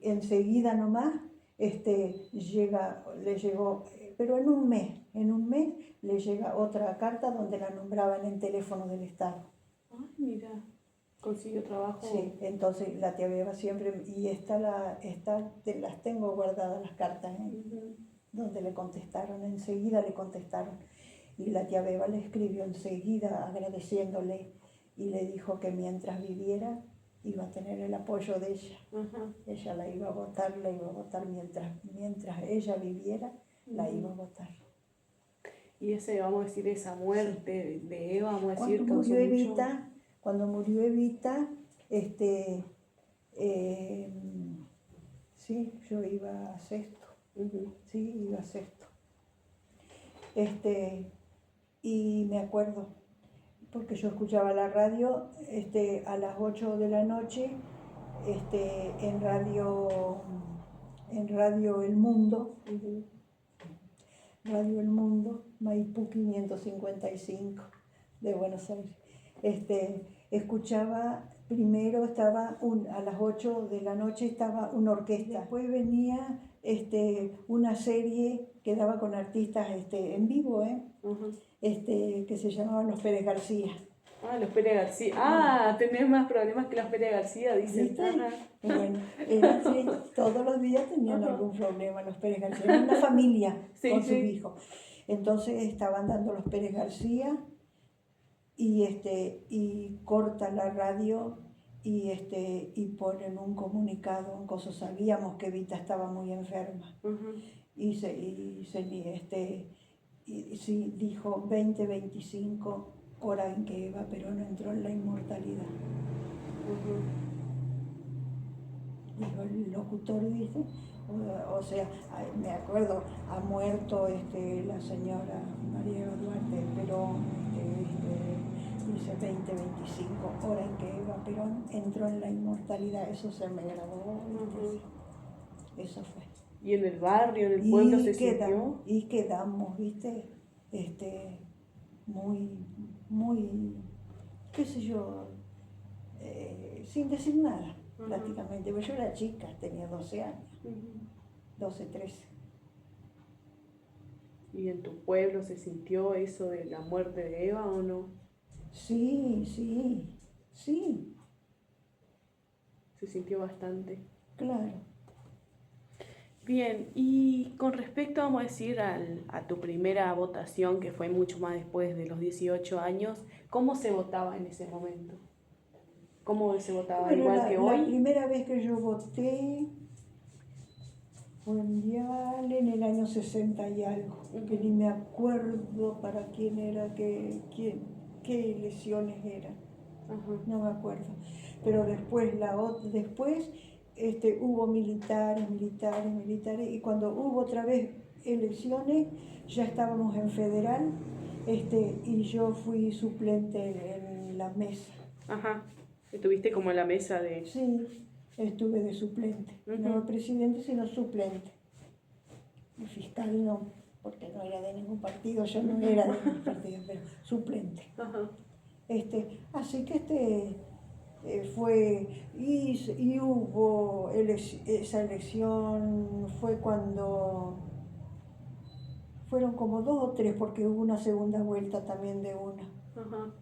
enseguida nomás le llegó, pero en un mes le llega otra carta donde la nombraban en teléfono del Estado. Ay, mira, consiguió trabajo. Sí, entonces la tía Beba siempre, y las tengo guardadas las cartas, donde le contestaron, enseguida le contestaron. Y la tía Beba le escribió enseguida agradeciéndole y le dijo que mientras viviera iba a tener el apoyo de ella. Ella la iba a votar mientras ella viviera, la iba a votar. Y vamos a decir, esa muerte de Eva, vamos a decir, cuando murió Evita, sí, yo iba a sexto. Sí, iba a sexto. Y me acuerdo, porque yo escuchaba la radio a las 8 de la noche, en radio El Mundo, Radio El Mundo, Maipú 555 de Buenos Aires. Escuchaba, primero estaba a las 8 de la noche estaba una orquesta, después venía una serie que daba con artistas en vivo, que se llamaban Los Pérez García. Ah, los Pérez García. Tenés más problemas que los Pérez García, dicen. ¿Viste? Bueno, sí, todos los días tenían algún problema los Pérez García. Era una familia con sus hijos. Entonces estaban dando los Pérez García y corta la radio y ponen un comunicado, un coso. Sabíamos que Evita estaba muy enferma. Y sí, dijo 2025, hora en que Eva Perón entró en la inmortalidad. Dijo el locutor, dice, o sea, me acuerdo, ha muerto la señora María Duarte Perón, dice 2025, hora en que Eva Perón entró en la inmortalidad. Eso se me grabó, eso fue. ¿Y en el barrio, en el pueblo se sintió? Y quedamos, viste, muy, qué sé yo, sin decir nada, prácticamente. Pues yo era chica, tenía 12 años, 12, 13. ¿Y en tu pueblo se sintió eso de la muerte de Eva o no? Sí. Se sintió bastante. Claro. Bien, y con respecto, vamos a decir, a tu primera votación, que fue mucho más después de los 18 años, ¿cómo se votaba en ese momento? ¿Cómo se votaba? Bueno, ¿Igual que hoy? La primera vez que yo voté, mundial en el año 60 y algo, que ni me acuerdo para quién era, qué elecciones eran, no me acuerdo. Pero después, después hubo militares, y cuando hubo otra vez elecciones, ya estábamos en federal, y yo fui suplente en la mesa. Ajá. Estuviste como en la mesa de... Sí, estuve de suplente, no presidente, sino suplente. Y fiscal no, porque no era de ningún partido, yo no era de ningún partido, pero suplente. Ajá. Así que fue, y hubo esa elección, fue cuando fueron como 2 o 3, porque hubo una segunda vuelta también de una. Ajá.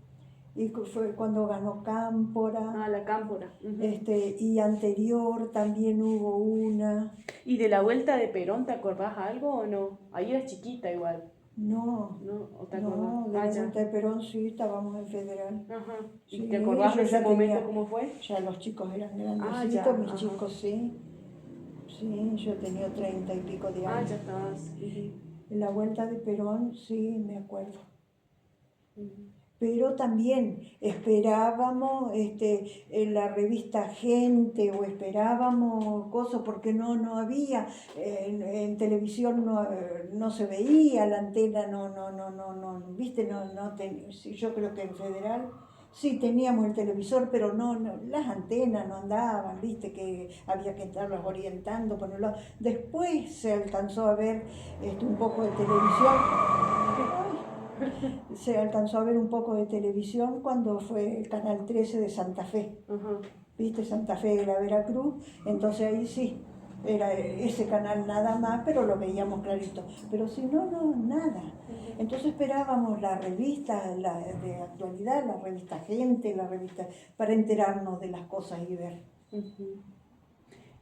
Y fue cuando ganó Cámpora. Ah, la Cámpora. Y anterior también hubo una. ¿Y de la vuelta de Perón te acordás algo o no? Ahí eras chiquita igual. No, ¿No? ¿O te acordás? no, de la vuelta de Perón sí, estábamos en federal. Ajá. ¿Y Sí, te acordás de ese momento cómo fue? Ya los chicos eran grandecitos, ya, mis ajá. chicos sí. Sí, yo tenía 30 y pico de años. Ya estabas. En la vuelta de Perón sí, me acuerdo. Pero también esperábamos en la revista Gente, o esperábamos cosas, porque no había, en televisión no se veía la antena, viste, yo creo que en federal sí teníamos el televisor, pero no, las antenas no andaban, viste, que había que estarlas orientando, ponerlo. Después se alcanzó a ver un poco de televisión. Se alcanzó a ver un poco de televisión cuando fue el Canal 13 de Santa Fe. ¿Viste? Santa Fe era Veracruz, entonces ahí sí, era ese canal nada más, pero lo veíamos clarito. Pero si no, nada. Entonces esperábamos la revista de actualidad, la revista Gente, la revista, para enterarnos de las cosas y ver.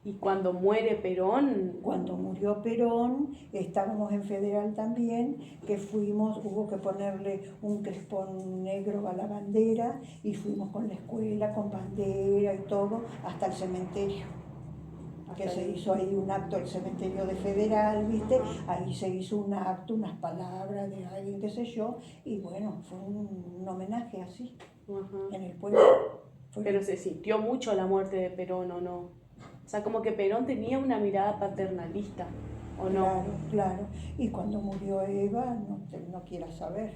¿Y cuando muere Perón? Cuando murió Perón, estábamos en federal también, que hubo que ponerle un crespón negro a la bandera, y fuimos con la escuela, con bandera y todo, hasta el cementerio. Que se hizo ahí un acto, el cementerio de federal, ¿viste? Ahí se hizo un acto, unas palabras de alguien, qué sé yo, y bueno, fue un homenaje así, en el pueblo. Pero se sintió mucho la muerte de Perón, ¿o no? O sea, como que Perón tenía una mirada paternalista, ¿o no? Claro. Y cuando murió Eva, no quieras saber.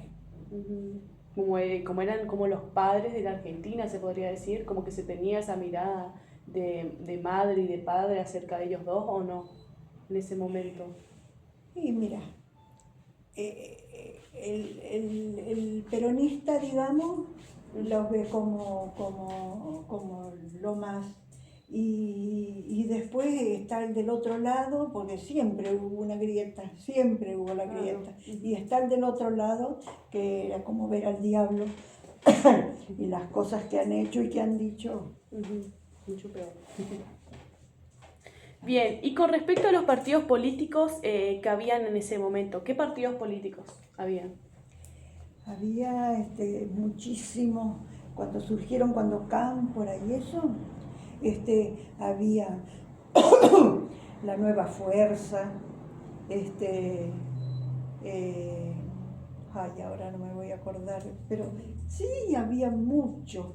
Como eran como los padres de la Argentina, se podría decir, como que se tenía esa mirada de madre y de padre acerca de ellos dos, ¿o no? En ese momento. Y mira, el peronista, digamos, los ve como lo más. Y después está el del otro lado, porque siempre hubo una grieta, siempre hubo la grieta. Y está el del otro lado, que era como ver al diablo y las cosas que han hecho y que han dicho. Mucho peor. Bien, y con respecto a los partidos políticos que habían en ese momento, ¿qué partidos políticos habían? Había muchísimos, cuando Cámpora y eso, había la Nueva Fuerza, ahora no me voy a acordar, pero sí había muchos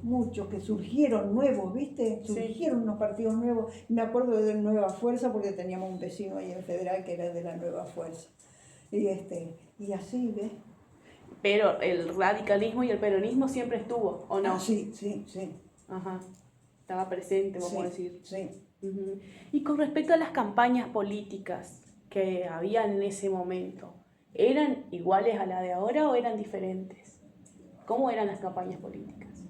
que surgieron nuevos, ¿viste? Surgieron unos partidos nuevos. Me acuerdo de Nueva Fuerza porque teníamos un vecino ahí en Federal que era de la Nueva Fuerza. Y así, ¿ves? Pero el radicalismo y el peronismo siempre estuvo, ¿o no? Sí. Ajá. Estaba presente, vamos a decir. Sí. Y con respecto a las campañas políticas que habían en ese momento, ¿eran iguales a la de ahora o eran diferentes? ¿Cómo eran las campañas políticas?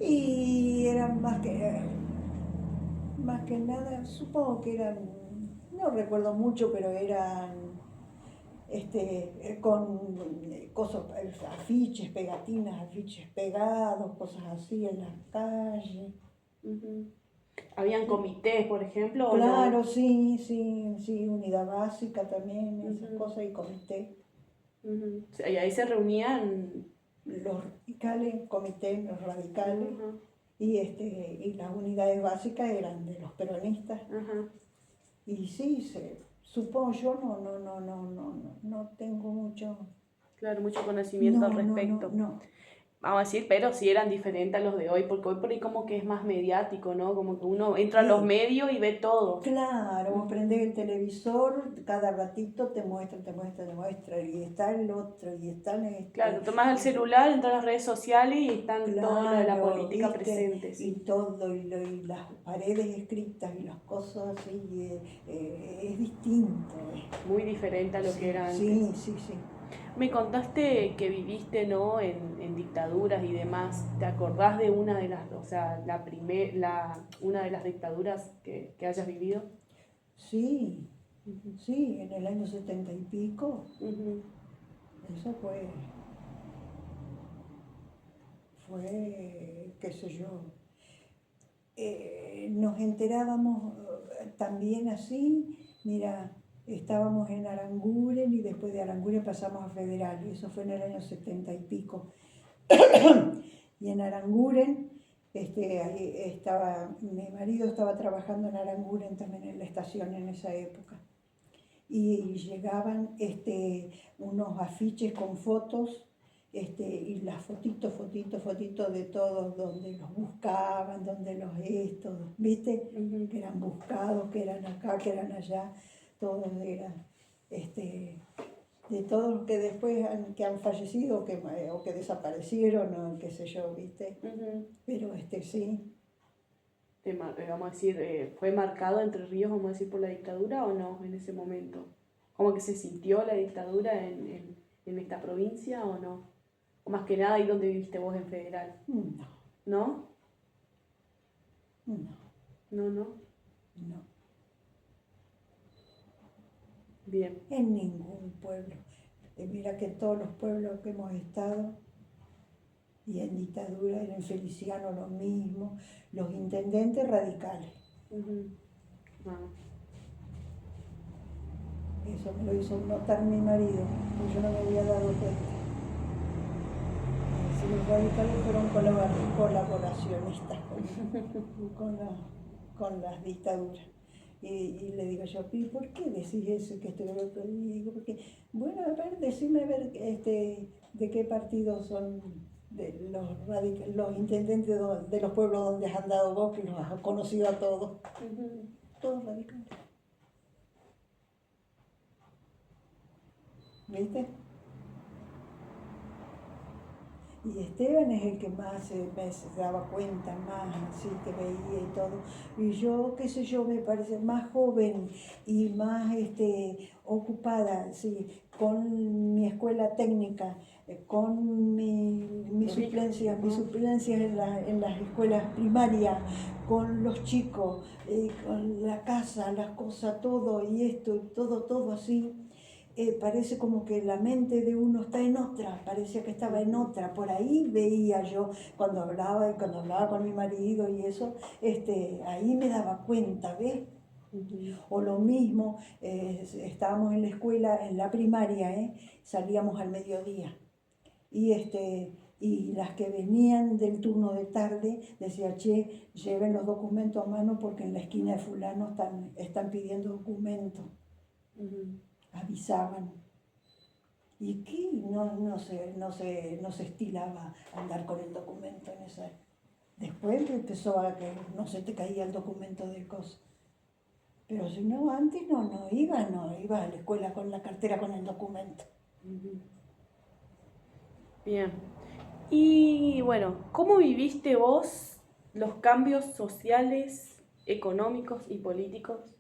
Y eran más que nada, supongo que eran, no recuerdo mucho, pero eran con cosas, afiches, pegatinas, afiches pegados, cosas así en las calles. ¿Habían comités, por ejemplo? Claro, ¿o no? sí, unidad básica también, esas cosas, y comité. Y ahí se reunían Los radicales, comité, los radicales, y las unidades básicas eran de los peronistas. Y sí, supongo yo, no tengo mucho. Claro, mucho conocimiento al No, respecto. no. Vamos a decir, pero sí eran diferentes a los de hoy, porque hoy por ahí como que es más mediático, ¿no? Como que uno entra a los medios y ve todo. Claro, vos prendés el televisor, cada ratito te muestra, y está el otro, y están Claro, tomás el celular, entras a las redes sociales y están todo lo de la claro, política viste, presente, y sí. todo, y las paredes escritas y las cosas así, es distinto. Muy diferente a lo que Sí, era antes. sí. Me contaste que viviste, ¿no? En dictaduras y demás. ¿Te acordás de una de las, o sea, una de las dictaduras que hayas vivido? Sí, Ujú. sí, en el año 70 y pico, Ujú. eso fue, qué sé yo, nos enterábamos también así, mira, estábamos en Aranguren y después de Aranguren pasamos a Federal, y eso fue en el año 70 y pico. Y en Aranguren, ahí estaba, mi marido estaba trabajando en Aranguren también en la estación en esa época. Y llegaban unos afiches con fotos y las fotitos de todos, donde los buscaban, donde los ¿viste? Ujú. Que eran buscados, que eran acá, que eran allá, todos eran, de todos los que después que han fallecido o que desaparecieron, o qué sé yo, ¿viste? Ujú. Pero sí. Vamos a decir, ¿fue marcado Entre Ríos, vamos a decir, por la dictadura o no en ese momento? ¿Cómo que se sintió la dictadura en esta provincia o no? O más que nada ahí donde viviste vos en Federal. No, ¿No? no, No, no. no, Bien. en ningún pueblo. Mira que en todos los pueblos que hemos estado, y en dictadura, en Feliciano lo mismo, los intendentes radicales. Ujú. Ah. Eso me lo hizo notar mi marido, porque yo no me había dado cuenta. Si los radicales fueron colaboracionistas con las dictaduras. Y le digo yo, ¿y por qué decís eso? Que esto y lo otro? Y digo, porque, bueno, a ver, decime a ver de qué partido son de los intendentes de los pueblos donde has andado vos, que los has conocido a todos. Ujú. Todos radicales. ¿Viste? Y Esteban es el que más me se daba cuenta, más así que veía y todo. Y yo, qué sé yo, me parece más joven y más ocupada, sí, con mi escuela técnica, con mis suplencias en las escuelas primarias, con los chicos, con la casa, las cosas, todo y esto, todo así. Parece como que la mente de uno está en otra, parecía que estaba en otra. Por ahí veía yo cuando hablaba con mi marido y eso, ahí me daba cuenta, ¿ves? Ujú. O lo mismo, estábamos en la escuela, en la primaria, salíamos al mediodía. Y, y las que venían del turno de tarde decía, che, lleven los documentos a mano porque en la esquina de fulano están pidiendo documentos. Ujú. Avisaban. Y aquí no se estilaba andar con el documento en esa. Después empezó a que no se te caía el documento de cosas. Pero si no, antes no iba a la escuela con la cartera con el documento. Ujú. Bien. Y bueno, ¿cómo viviste vos los cambios sociales, económicos y políticos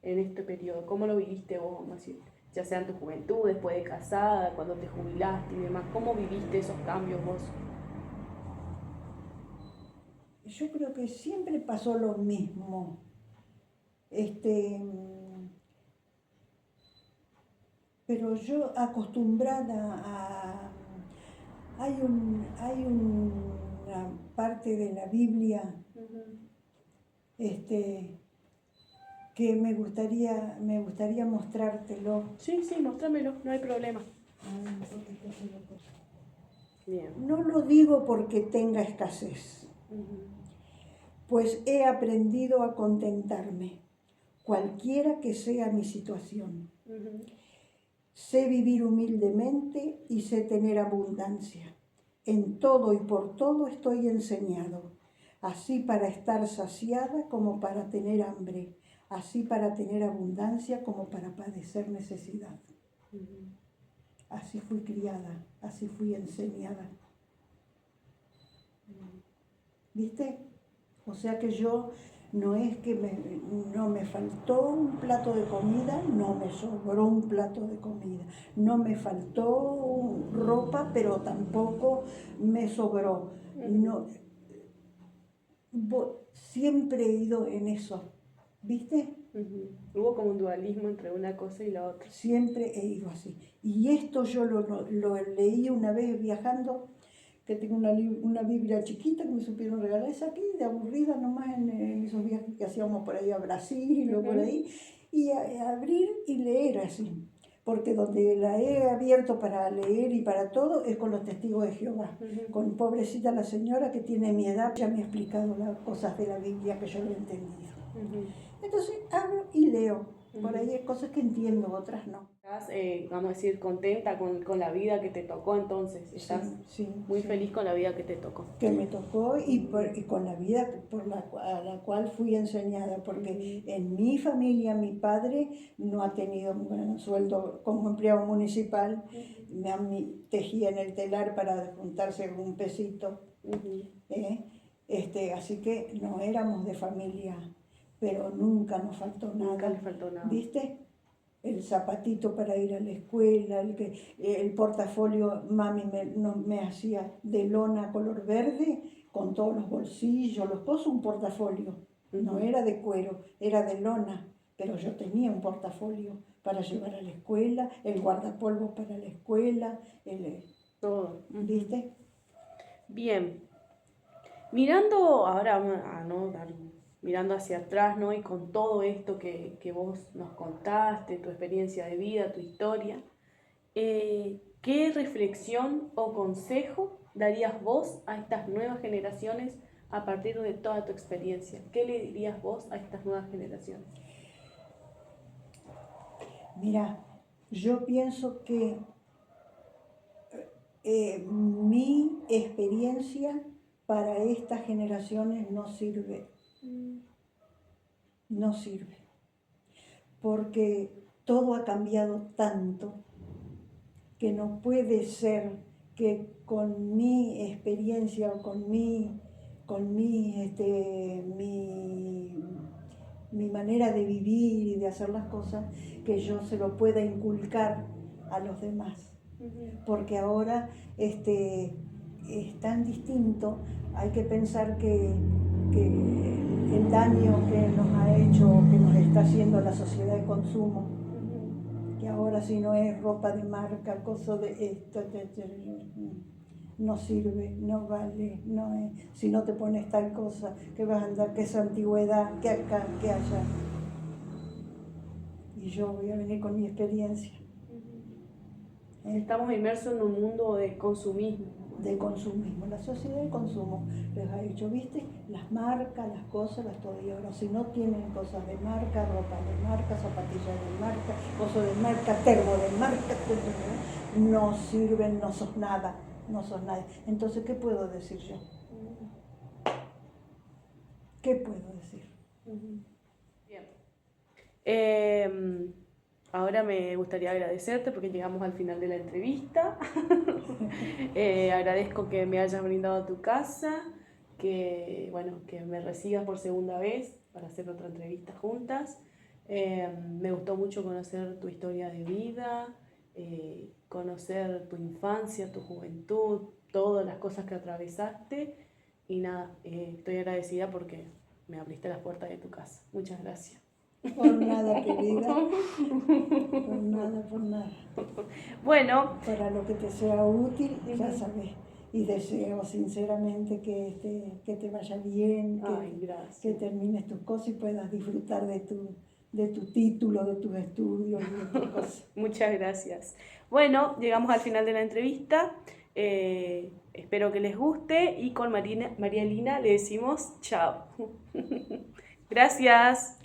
en este periodo? ¿Cómo lo viviste vos, vamos a decir? Ya sea en tu juventud, después de casada, cuando te jubilaste y demás. ¿Cómo viviste esos cambios vos? Yo creo que siempre pasó lo mismo. Pero yo acostumbrada a... hay una parte de la Biblia Ujú. este, que me gustaría mostrártelo. Sí, sí, mostrámelo, no hay problema. Bien. No lo digo porque tenga escasez, Ujú. pues he aprendido a contentarme cualquiera que sea mi situación. Ujú. Sé vivir humildemente y sé tener abundancia. En todo y por todo estoy enseñado, así para estar saciada como para tener hambre, así para tener abundancia como para padecer necesidad. Ujú. Así fui criada, así fui enseñada. ¿Viste? O sea que yo no es que no me faltó un plato de comida, no me sobró un plato de comida. No me faltó ropa, pero tampoco me sobró. No, siempre he ido en eso, ¿viste? Ujú. Hubo como un dualismo entre una cosa y la otra. Siempre he ido así. Y esto yo lo leí una vez viajando, que tengo una Biblia chiquita que me supieron regalar, esa aquí, de aburrida nomás en esos viajes que hacíamos por ahí a Brasil o por ahí, y a abrir y leer así. Porque donde la he abierto para leer y para todo es con los testigos de Jehová. Ujú. Con pobrecita la señora que tiene mi edad, ya me ha explicado las cosas de la Biblia que yo no he entendido. Ujú. Entonces abro y leo. Por Ujú. ahí hay cosas que entiendo, otras no. Estás, vamos a decir, contenta con la vida que te tocó entonces. Sí, Estás sí, muy sí. feliz con la vida que te tocó. Que me tocó y con la vida a la cual fui enseñada, porque Ujú. en mi familia mi padre no ha tenido un gran sueldo como empleado municipal, tejía en el telar para juntarse un pesito, Ujú. ¿eh? Así que no éramos de familia, pero nunca nos faltó Nunca le nada, faltó nada. ¿viste? El zapatito para ir a la escuela, el portafolio mami me hacía de lona color verde, con todos los bolsillos, los cosas, un portafolio. No era de cuero, era de lona, pero yo tenía un portafolio para llevar a la escuela, el guardapolvo para la escuela, Todo. Ujú. ¿viste? Bien. Mirando ahora, a no dar, mirando hacia atrás, ¿no? Y con todo esto que vos nos contaste, tu experiencia de vida, tu historia, ¿qué reflexión o consejo darías vos a estas nuevas generaciones a partir de toda tu experiencia? ¿Qué le dirías vos a estas nuevas generaciones? Mira, yo pienso que mi experiencia para estas generaciones no sirve, no sirve, porque todo ha cambiado tanto que no puede ser que con mi experiencia o mi manera de vivir y de hacer las cosas, que yo se lo pueda inculcar a los demás. Porque ahora es tan distinto, hay que pensar que el daño que nos ha hecho, que nos está haciendo la sociedad de consumo, que ahora si no es ropa de marca, cosa de esto, no sirve, no vale, no es, si no te pones tal cosa, que vas a andar, que es antigüedad, que acá, que allá. Y yo voy a venir con mi experiencia. Estamos inmersos en un mundo de consumismo. De consumismo, la sociedad de consumo les ha hecho, viste, las marcas, las cosas, las todo, y ahora si no tienen cosas de marca, ropa de marca, zapatillas de marca, cosas de marca, termo de marca, no sirven, no sos nada, no sos nada. Entonces, ¿qué puedo decir yo? ¿Qué puedo decir? Bien. Ahora me gustaría agradecerte porque llegamos al final de la entrevista. Agradezco que me hayas brindado tu casa, que, bueno, que me recibas por segunda vez para hacer otra entrevista juntas. Me gustó mucho conocer tu historia de vida, conocer tu infancia, tu juventud, todas las cosas que atravesaste. Y nada, estoy agradecida porque me abriste las puertas de tu casa. Muchas gracias. Por nada, querida. Por nada, por nada. Bueno, Para lo que te sea útil, ya sabes. Y deseo sinceramente que te vaya bien, ay, que gracias. termines tus cosas y puedas disfrutar de tu título, de tus estudios y de tus cosas. Muchas gracias. Bueno, llegamos al final de la entrevista. Espero que les guste y con María Lina le decimos chao. Gracias.